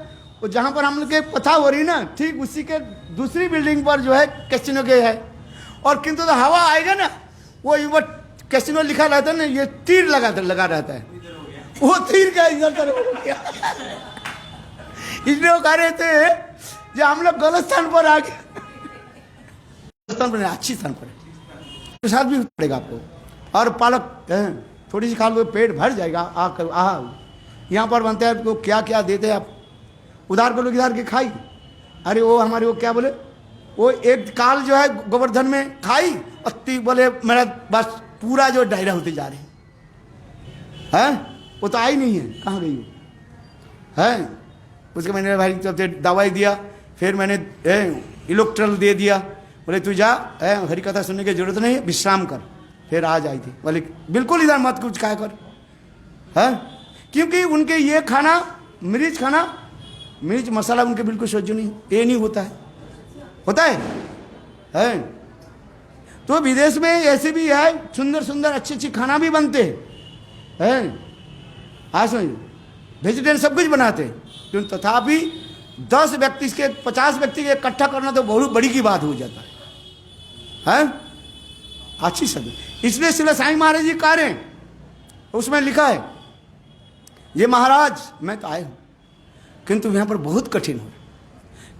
वो जहाँ पर हम लोग की कथा हो रही ना, ठीक उसी के दूसरी बिल्डिंग पर जो है कैसीनो के है, और किंतु तो हवा आएगा ना, वो कैसीनो लिखा रहता है ना, ये तीर लगा रहता है, वो तीर का इधर तरफ हो गया। इसलिए वो कह रहे थे जो हम लोग गलत स्थान पर आ गए, स्थान पर अच्छी स्थान पर प्रसाद भी पड़ेगा आपको, और पालक थोड़ी सी खा लो पेट भर जाएगा। आकर यहाँ पर बनते हैं तो क्या क्या देते हैं आप, उधार को लोग इधर के खाई। अरे वो हमारे वो क्या बोले, वो एक काल जो है गोवर्धन में खाई, और बोले मेरा बस पूरा जो डायरा होते जा रहे हैं। वो तो आई नहीं है, कहाँ गई वो है? उसके मैंने भाई जब दवाई दिया, फिर मैंने इलेक्ट्रल दे दिया, बोले तू जा, हरी कथा सुनने की जरूरत नहीं है, विश्राम कर। फिर आज आई थी, बोले बिल्कुल इधर मत कुछ खाया कर, है क्योंकि उनके ये खाना मिर्च मसाला उनके बिल्कुल सह्य नहीं, ये नहीं होता है। तो विदेश में ऐसे भी है, सुंदर सुंदर अच्छे खाना भी बनते हैं। हाँ समझिए, वेजिटेरियन सब कुछ बनाते हैं, क्योंकि तथापि 10 व्यक्ति के 50 व्यक्ति के इकट्ठा करना तो बहुत बड़ी की बात हो जाता है। अच्छी सभी, इसलिए श्री साईं महाराज जी कह रहे हैं, उसमें लिखा है ये महाराज मैं तो आए हूँ, किंतु यहाँ पर बहुत कठिन हो रहा है।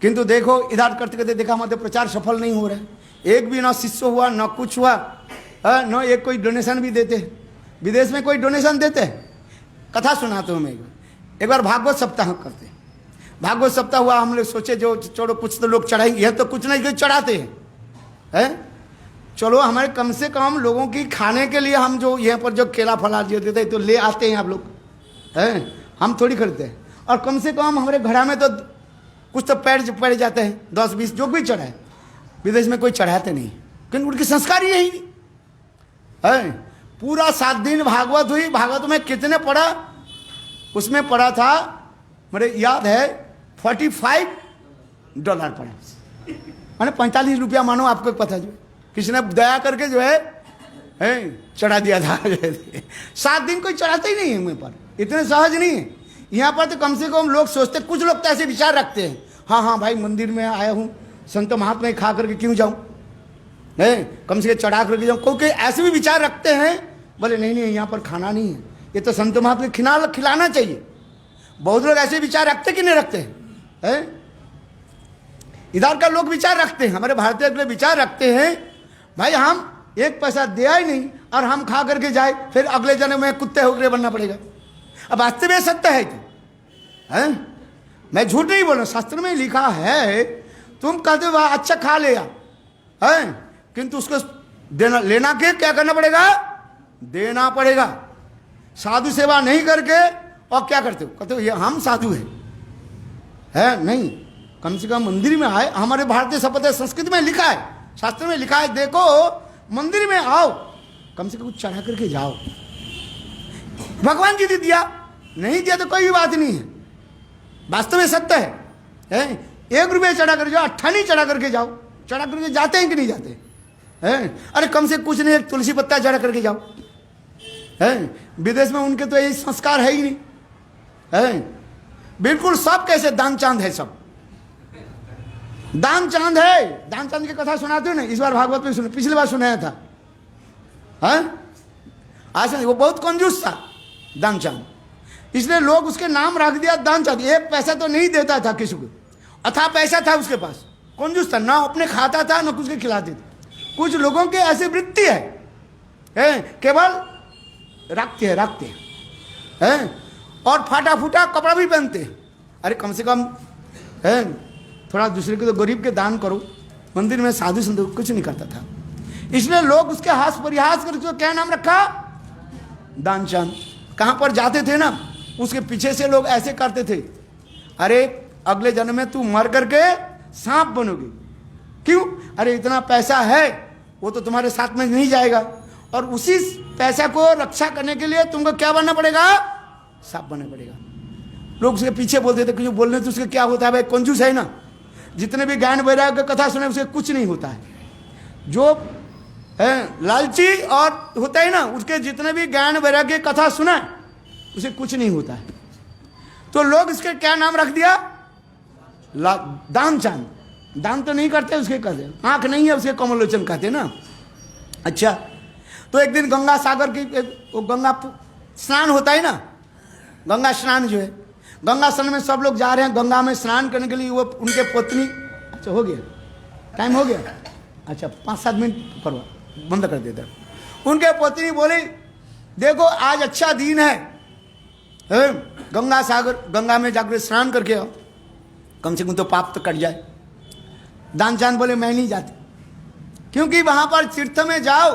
किंतु देखो इधर करते करते देखा हमारे प्रचार सफल नहीं हो रहा है, एक भी ना शिष्य हुआ ना कुछ हुआ, न एक कोई डोनेशन भी देते। विदेश में कोई डोनेशन देते, कथा सुनाते हूँ मैं। एक बार भागवत सप्ताह करते, भागवत सप्ताह हुआ, हम लोग सोचे जो छोड़ो कुछ तो लोग चढ़ाएंगे, यह तो कुछ नहीं कुछ चढ़ाते हैं। चलो हमारे कम से कम लोगों की खाने के लिए हम जो यहाँ पर जो केला फला जो देते तो ले आते हैं आप लोग, हैं हम थोड़ी खरीदते हैं। और कम से कम हमारे घर में तो कुछ तो पड़ जाते हैं, 10-20 जो भी चढ़ाए। विदेश में कोई चढ़ाते नहीं, क्योंकि उनके संस्कार ही यही नहीं है। पूरा 7 दिन भागवत हुई, भागवत में कितने पढ़ा, उसमें पढ़ा था मेरे याद है $45 पड़ा, मैंने 45 रुपया मानो, आपको पता जो किसी ने दया करके जो है चढ़ा दिया था। 7 दिन कोई चढ़ाते ही नहीं है मुझ पर, इतने सहज नहीं है। यहाँ पर तो कम से कम लोग सोचते, कुछ लोग तो ऐसे विचार रखते हैं, हाँ भाई मंदिर में आया हूँ, संत महात्मा खा करके क्यों जाऊँ, कम से कम चढ़ा करके जाऊँ। क्योंकि ऐसे भी विचार रखते हैं, बोले नहीं यहाँ पर खाना नहीं है, ये तो संत महात्मा खिलाना चाहिए। बहुत लोग ऐसे विचार रखते कि नहीं रखते हैं? इधर का लोग विचार रखते हैं, हमारे भारतीय लोग विचार रखते हैं, भाई हम 1 पैसा दिया ही नहीं और हम खा करके जाए, फिर अगले जन्म में कुत्ते होकर बनना पड़ेगा। अब वास्तव में सत्य है है? मैं झूठ नहीं बोल रहा, शास्त्र में लिखा है। तुम कहते हो अच्छा खा लिया, है, किंतु उसको देना लेना के क्या करना पड़ेगा, देना पड़ेगा। साधु सेवा नहीं करके और क्या करते हो, कहते हो ये हम साधु है नहीं, कम से कम मंदिर में आए। हमारे भारतीय संप्रदाय संस्कृति में लिखा है, शास्त्र में लिखा है, देखो मंदिर में आओ, कम से कम कुछ चढ़ा करके जाओ। भगवान जी ने दिया, नहीं दिया तो कोई भी बात नहीं है, वास्तव में सत्य है। 1 रुपये चढ़ा करके जाओ, 8 चढ़ा करके जाओ, चढ़ा करके जाते हैं कि नहीं जाते हैं? अरे कम से कुछ नहीं, एक तुलसी पत्ता चढ़ा करके जाओ। विदेश में उनके तो यही संस्कार है ही नहीं, बिल्कुल सब कैसे दान चांद है, सब दान चांद है। दान चांद की कथा सुनाते हो ना, इस बार भागवत में सुने, पिछली बार सुनाया था। आज वो बहुत कंजूस था दान चांद, इसलिए लोग उसके नाम रख दिया दान चांद। 1 पैसा तो नहीं देता था किसी को, अथा पैसा था उसके पास, कंजूस था, ना अपने खाता था ना कुछ के खिलाते थे। कुछ लोगों के ऐसी वृत्ति है, केवल रखते हैं और फाटा फूटा कपड़ा भी पहनते हैं। अरे कम से कम थोड़ा दूसरे को तो गरीब के दान करो। मंदिर में साधु संत कुछ नहीं करता था, इसलिए लोग उसके हास परिहास कर उसको क्या नाम रखा, दान चांद। कहाँ पर जाते थे ना, उसके पीछे से लोग ऐसे करते थे, अरे अगले जन्म में तू मर करके सांप बनोगे। क्यों? अरे इतना पैसा है, वो तो तुम्हारे साथ में नहीं जाएगा, और उसी पैसा को रक्षा करने के लिए तुमको क्या बनना पड़ेगा, सांप बनना पड़ेगा। लोग उसके पीछे बोलते थे, क्यों बोलने तो उसके क्या होता है भाई, कंजूस है ना। जितने भी ज्ञान वैराग्य कथा सुने उसे कुछ नहीं होता है। जो लालची और होता है ना, उसके जितने भी ज्ञान वैराग्य कथा सुना उसे कुछ नहीं होता है। तो लोग इसके क्या नाम रख दिया, दान चांद। दान तो नहीं करते उसके, कहते आंख नहीं है उसके, कमलोचन कहते ना। अच्छा, तो एक दिन गंगा सागर की वो गंगा स्नान होता है ना, गंगा स्नान जो है, गंगा स्नान में सब लोग जा रहे हैं गंगा में स्नान करने के लिए। वो उनके पत्नी, अच्छा हो गया, टाइम हो गया, अच्छा 5-7 मिनट करो, बंद कर देता। उनके पत्नी बोली, देखो आज अच्छा दिन है, गंगा सागर, गंगा में जाकर स्नान करके आओ, कम से कम तो पाप तो कट जाए। दान चांद बोले मैं नहीं जाती, क्योंकि वहां पर तीर्थ में जाओ,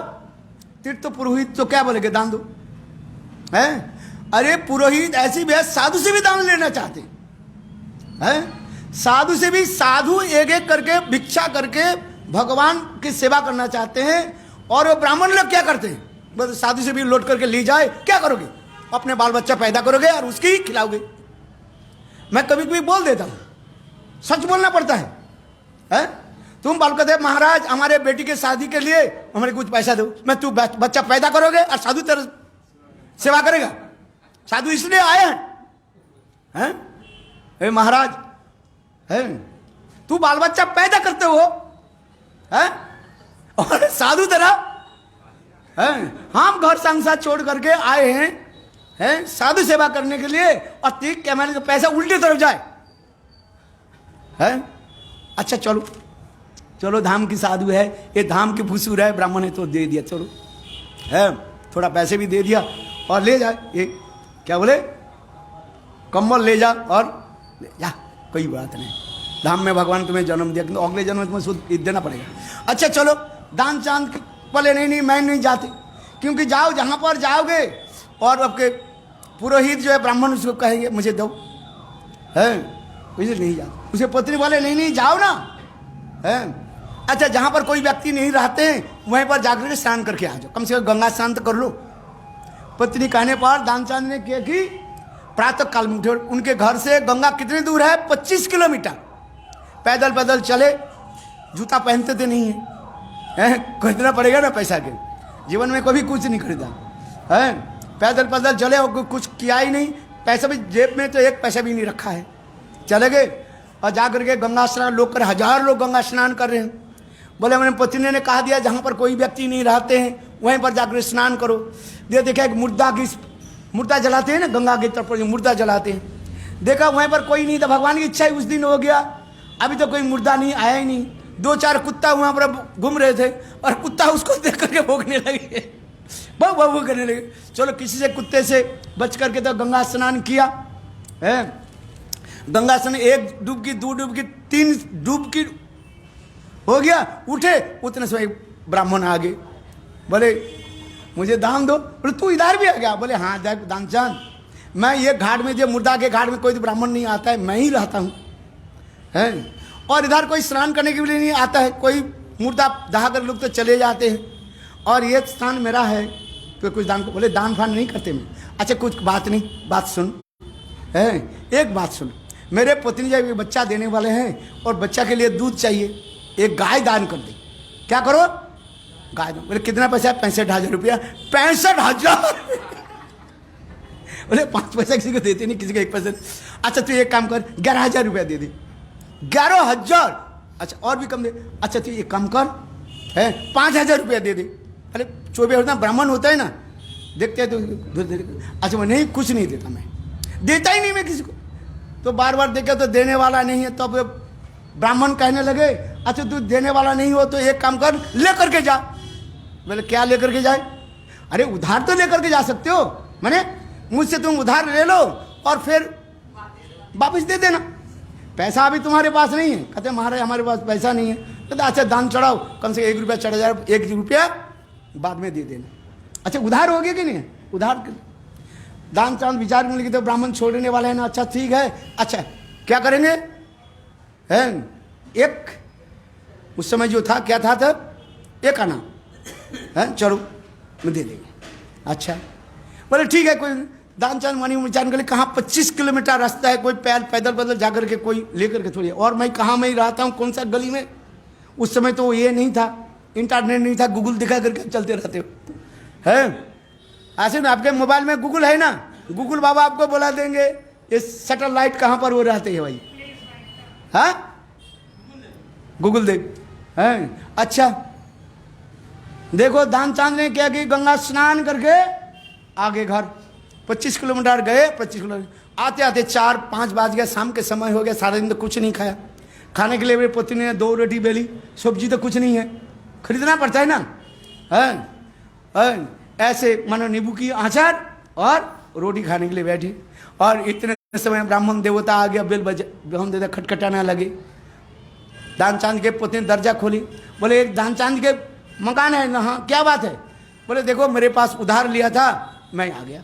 तीर्थ तो पुरोहित तो क्या बोलेगे, दान दो है। अरे पुरोहित ऐसी भी है, साधु से भी दान लेना चाहते हैं, साधु से भी, साधु एक एक करके भिक्षा करके भगवान की सेवा करना चाहते हैं। और वो ब्राह्मण लोग क्या करते हैं, बस साधु से भी लौट करके ले जाए, क्या करोगे, अपने बाल बच्चा पैदा करोगे और उसकी ही खिलाओगे। मैं कभी कभी बोल देता हूं, सच बोलना पड़ता है। तुम बाल कहते महाराज हमारे बेटी के शादी के लिए हमारे कुछ पैसा दो, मैं तू बच्चा पैदा करोगे और साधु तेरा सेवा करेगा। साधु इसलिए आए हैं, महाराज तू बाल बच्चा पैदा करते हो और साधु तेरा, हम घर संसार छोड़ करके आए हैं साधु सेवा करने के लिए, और तीक के हमारे पैसा उल्टी तरफ जाए। अच्छा चलो चलो, धाम की साधु है, ये धाम की फुसूर है, ब्राह्मण है तो दे दिया, चलो थोड़ा पैसे भी दे दिया और ले जाए। ये क्या बोले, कम्बल ले जा और ले जा, कोई बात नहीं, धाम में भगवान तुम्हें जन्म दिया, किंतु अगले जन्म में तुम्हें शुद्ध देना पड़ेगा। अच्छा चलो, दान चांद बोले नहीं मैं नहीं जाती, क्योंकि जाओ जहाँ पर जाओगे और आपके पुरोहित जो है ब्राह्मण उसको कहेंगे मुझे दो, नहीं जाओ। उसके पत्नी बोले नहीं जाओ ना, अच्छा जहाँ पर कोई व्यक्ति नहीं रहते हैं वहीं पर जाकर स्नान करके आ जाओ, कम से कम गंगा स्नान तो कर लो। पत्नी कहने पर दान चांद ने किया कि प्रातः काल में उनके घर से गंगा कितनी दूर है, 25 किलोमीटर पैदल पैदल चले, जूता पहनते थे नहीं है, खरीदना पड़ेगा ना पैसा के, जीवन में कभी कुछ नहीं खरीदा है, पैदल पैदल चले और कुछ किया ही नहीं, पैसा भी जेब में तो 1 पैसा भी नहीं रखा है, चले गए और जाकर के गंगा स्नान लोग कर, 1000 लोग गंगा स्नान कर रहे हैं। बोले मैंने पत्नी ने कहा दिया जहाँ पर कोई व्यक्ति नहीं रहते हैं वहीं पर जाकर स्नान करो। देखा एक मुर्दा जलाते हैं ना, गंगा की तरफ पर मुर्दा जलाते हैं, देखा वहीं पर कोई नहीं था, भगवान की इच्छा ही उस दिन हो गया, अभी तो कोई मुर्दा नहीं आया ही नहीं। 2-4 कुत्ता वहाँ पर घूम रहे थे और कुत्ता उसको देख करके भोंकने लगे, बहु करने लगे। चलो किसी से कुत्ते से बच करके तो गंगा स्नान किया है। गंगा स्नान 1 डुबकी 2 डुबकी 3 डुबकी हो गया, उठे, उतने समय ब्राह्मण आ गए, बोले मुझे दान दो। बोले तू इधर भी आ गया? बोले हाँ देख दानचांद, मैं ये घाट में, जो मुर्दा के घाट में कोई तो ब्राह्मण नहीं आता है, मैं ही रहता हूँ, है, और इधर कोई स्नान करने के लिए नहीं आता है, कोई मुर्दा दहा कर लोग तो चले जाते हैं, और ये स्थान मेरा है, तो कुछ दान को। बोले दान फान नहीं करते मैं। अच्छा कुछ बात नहीं, बात सुन, है, एक बात सुन, मेरे पत्नी जब बच्चा देने वाले हैं और बच्चा के लिए दूध चाहिए, एक गाय दान कर दे। क्या करो? गाय दान। बोले कितना पैसा है? 65,000 रुपया। 65,000? बोले 5 पैसा किसी को देते नहीं, किसी को 1 पैसा। अच्छा तू एक काम कर, 11,000 रुपया दे दे। 11,000? अच्छा और भी कम दे। अच्छा तू एक काम कर, है 5,000 रुपया दे दे। अरे 24 होता ब्राह्मण होता है ना, देखते हैं तो। अच्छा मैं नहीं, कुछ नहीं देता, मैं देता ही नहीं मैं किसी को। तो बार बार देखे तो देने वाला नहीं है, तो ब्राह्मण कहने लगे अच्छा तू देने वाला नहीं हो तो एक काम कर, लेकर के जा। बोले क्या लेकर के जाए? अरे उधार तो लेकर के जा सकते हो, माने मुझसे तुम उधार ले लो और फिर वापिस दे देना, पैसा अभी तुम्हारे पास नहीं है। कहते महाराज हमारे पास पैसा नहीं है। कहते अच्छा दान चढ़ाओ, कम से 1 रुपया चढ़ जाए, 1 रुपया बाद में दे देना। अच्छा उधार हो गया कि नहीं? उधार दान चांद विचार में लगे तो ब्राह्मण छोड़ने वाले हैं ना। अच्छा ठीक है, अच्छा क्या करेंगे? हैं एक उस समय जो था क्या था तब, एक आना है, चलो मैं दे देंगे। अच्छा बोले ठीक है, कोई दान चांद मनी विचार के लिए कहाँ 25 किलोमीटर रास्ता है, कोई पैदल जाकर के कोई लेकर के थोड़ी, और मैं कहाँ मैं ही रहता हूँ, कौन सा गली में। उस समय तो ये नहीं था, इंटरनेट नहीं था, गूगल दिखा करके चलते रहते हो, है ऐसे ना। आपके मोबाइल में गूगल है ना, गूगल बाबा आपको बोला देंगे ये सैटेलाइट कहाँ पर वो रहते हैं भाई, हाँ गूगल देख, हैं। अच्छा देखो दान चांद ने क्या कि गंगा स्नान करके आगे घर 25 किलोमीटर गए। 25 किलोमीटर आते आते 4-5 बज गया, शाम के समय हो गया। सारा दिन तो कुछ नहीं खाया, खाने के लिए मेरी पत्नी ने 2 रोटी बेली, सब्जी तो कुछ नहीं है, खरीदना पड़ता है ना, है ऐसे मानो नींबू की आचार और रोटी खाने के लिए बैठी। और इतने समय ब्राह्मण देवता आ गया, बेल हम देता खटखटाना लगे। दान चांद के पत्नी ने दरजा खोली, बोले एक दान चांद के मकान है ना? हाँ क्या बात है? बोले देखो मेरे पास उधार लिया था, मैं आ गया।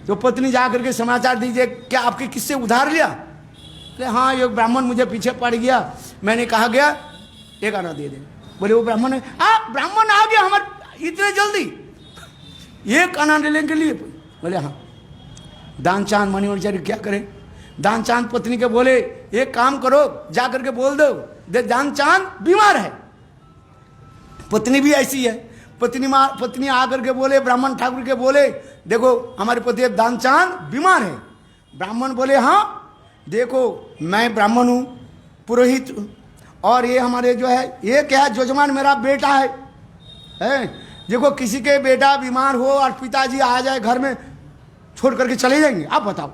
तो पत्नी जा करके समाचार दीजिए, क्या आपके किससे उधार लिया? बोले हाँ ये ब्राह्मण मुझे पीछे पड़ गया, मैंने कहा गया एक आना दे दे। बोले वो ब्राह्मण है? हाँ ब्राह्मण आ गया हमारे इतने जल्दी, एक आना लेने के लिए? बोले हाँ। दान चांद मणिवंचार्य क्या करे? दान चांद पत्नी के बोले एक काम करो, जा करके बोल दो दान चांद बीमार है। पत्नी भी ऐसी है, पत्नी आकर के बोले ब्राह्मण ठाकुर के बोले देखो हमारे पति दान चांद बीमार है। ब्राह्मण बोले हाँ देखो मैं ब्राह्मण हूँ, पुरोहित हूँ, और ये हमारे जो है ये क्या है, जजमान मेरा बेटा है। देखो किसी के बेटा बीमार हो और पिताजी आ जाए घर में, छोड़ करके चले जाएंगे? आप बताओ,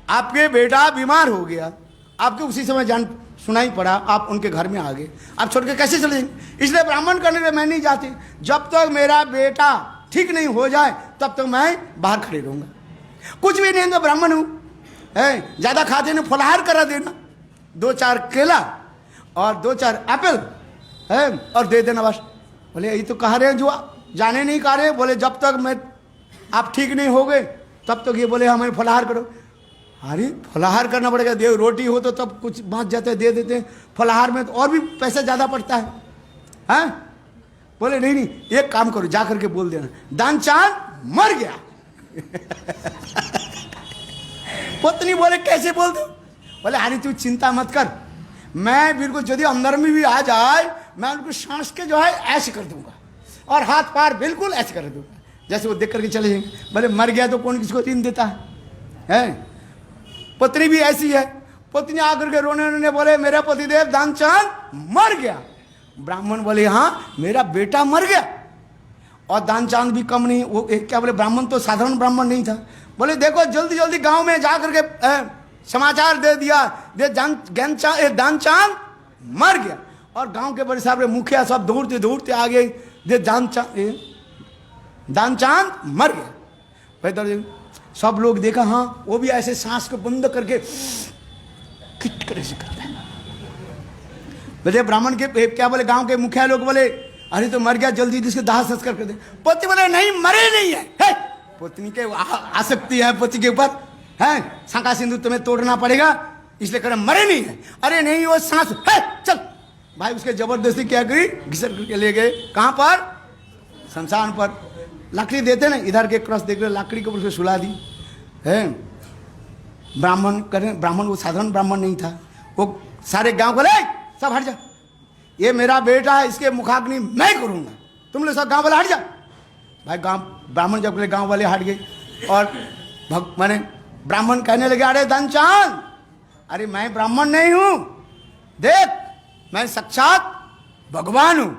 आपके बेटा बीमार हो गया, आपके उसी समय जान सुनाई पड़ा, आप उनके घर में आ गए, आप छोड़ के कैसे चले जाएंगे? इसलिए ब्राह्मण करने में मैं नहीं जाती, जब तक मेरा बेटा ठीक नहीं हो जाए तब तक मैं बाहर खड़े रहूँगा। कुछ भी नहीं तो ब्राह्मण हूँ, है ज़्यादा खाते नहीं, फलाहार करा देना, 2-4 केला और 2-4 एप्पल है और दे देना बस। बोले यही तो कह रहे हैं जो जाने नहीं कह रहे। बोले जब तक मैं आप ठीक नहीं हो गए तब तक ये बोले हमें फलाहार करो। अरे फलाहार करना पड़ेगा, दे रोटी हो तो तब कुछ बाँच जाते हैं, दे देते हैं, फलाहार में तो और भी पैसा ज़्यादा पड़ता है, हैं? बोले नहीं नहीं एक काम करो, जा करके बोल देना दान चांद मर गया। पत्नी बोले कैसे बोल दो? बोले अरे तू चिंता मत कर, मैं बिल्कुल यदि अंदर में भी आ जाए मैं उनको सांस के जो है ऐसे कर दूंगा और हाथ पैर बिल्कुल ऐसे कर दूंगा, जैसे वो देख करके चले जाएंगे। बोले मर गया तो कौन किसको ऋण देता है? पत्नी भी ऐसी है, पत्नी आकर के रोने रोने बोले मेरा पतिदेव दान चांद मर गया। ब्राह्मण बोले हाँ मेरा बेटा मर गया। और दान चांद भी कम नहीं, वो क्या बोले ब्राह्मण तो साधारण ब्राह्मण नहीं था। बोले देखो जल्दी जल्दी गांव में जा करके समाचार दे दिया, दान चांद मर गया। और गांव के बड़े साहब मुखिया सब दौड़ते दौड़ते आ गए, दान चांद मर गया। सब लोग देखा, हाँ वो भी ऐसे सांस को बंद करके किट करे से करता है। बोले ब्राह्मण के क्या बोले, गांव के मुखिया लोग बोले अरे तो मर गया, जल्दी इसके दाह संस्कार कर दे। पति बोले नहीं, मरे नहीं है, पत्नी के आसक्ति है पति के ऊपर है, शंका सिंधु तुम्हें तोड़ना पड़ेगा, इसलिए कर मरे नहीं है। अरे नहीं वो सांस है, चल भाई। उसके जबरदस्ती क्या करी, घिसर करके ले गए कहां पर, शमशान पर। लकड़ी देते ना, इधर के क्रॉस देख रहे, लकड़ी के ऊपर से सुला दी है। ब्राह्मण करें, ब्राह्मण वो साधारण ब्राह्मण नहीं था, वो सारे गांव को ले सब हट जा, ये मेरा बेटा है, इसके मुखाग्नि मैं करूंगा, तुम लोग सब गांव वाले हट जा। भाई गांव ब्राह्मण जब बोले गांव वाले हट गए, और माने ब्राह्मण कहने लगे अरे धनचांद, अरे मैं ब्राह्मण नहीं हूं, देख मैं साक्षात भगवान हूं,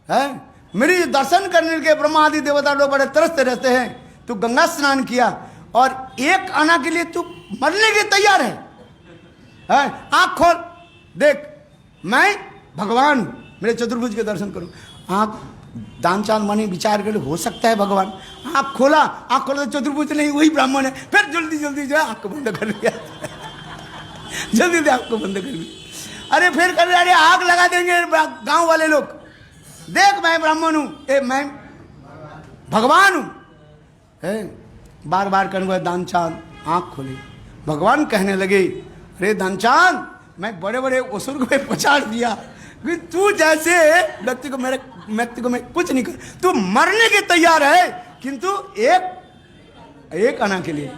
है मेरी दर्शन करने के ब्रह्मा आदि देवता लोग बड़े तरसते रहते हैं। तू गंगा स्नान किया और एक आना के लिए तू मरने के तैयार है? आंख खोल देख, मैं भगवान, मेरे चतुर्भुज के दर्शन करो। आंख दानचांद माने विचार कर, हो सकता है भगवान। आंख खोला तो चतुर्भुज नहीं, वही ब्राह्मण है। फिर जल्दी जल्दी जो है आंख को बंद कर लिया जल्दी से आंख को बंद कर लिया। अरे फिर कर अरे आग लगा देंगे गांव वाले लोग, देख मैं ब्राह्मण हूं, मैं भगवान हूं। बार बार करने दानचांद आंख खोले, भगवान कहने लगे अरे दानचांद, मैं बड़े बड़े असुर को पछाड़ दिया, तू जैसे व्यक्ति को मैं कुछ नहीं कर, तू मरने के तैयार है, किंतु एक आना के लिए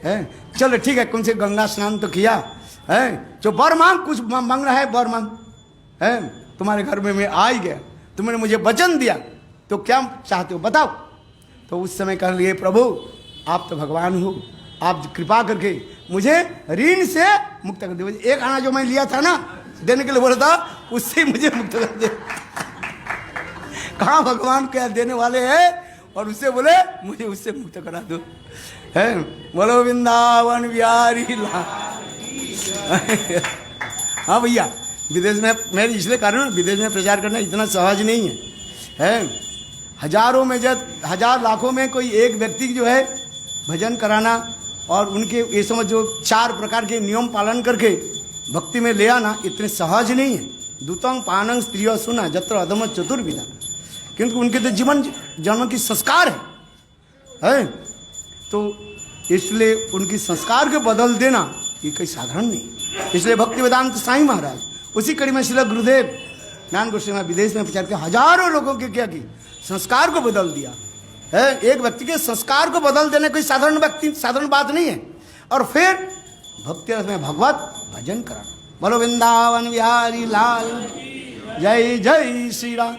है। चलो ठीक है, कौन से गंगा स्नान तो किया है, जो बर मांग, कुछ मांग रहा है बर मांग है, तुम्हारे घर में मैं आ ही गया, तुमने मुझे वचन दिया, तो क्या चाहते हो बताओ। तो उस समय कह लिए प्रभु आप तो भगवान हो, आप कृपा करके मुझे ऋण से मुक्त कर दे। एक आना जो मैं लिया था ना देने के लिए बोला था, उससे मुझे मुक्त कर दे। कहाँ भगवान क्या देने वाले हैं, और उससे बोले मुझे उससे मुक्त करा दो, है बोलो वृंदावन बिहारी लाल। हाँ भैया, विदेश में मैं इसलिए कह रहा हूँ, विदेश में प्रचार करना इतना सहज नहीं है। हजारों में जब हजार लाखों में कोई एक व्यक्ति जो है भजन कराना, और उनके ये समझ जो 4 प्रकार के नियम पालन करके भक्ति में ले आना इतने सहज नहीं है। दूतंग पानंग स्त्रियों सुना जत्र अधम चतुर्विधा, क्योंकि उनके तो जीवन जन्म की संस्कार है। तो इसलिए उनकी संस्कार को बदल देना ये कोई साधारण नहीं। इसलिए भक्ति वेदांत साईं महाराज उसी कड़ी में श्री गुरुदेव ज्ञान गोस्वामी विदेश में प्रचार किया, हजारों लोगों के क्या की संस्कार को बदल दिया है। एक व्यक्ति के संस्कार को बदल देने कोई साधारण बात नहीं है। और फिर भक्ति रस में भगवत भजन कराना। बोलो वृंदावन बिहारी लाल, जय जय श्री राम।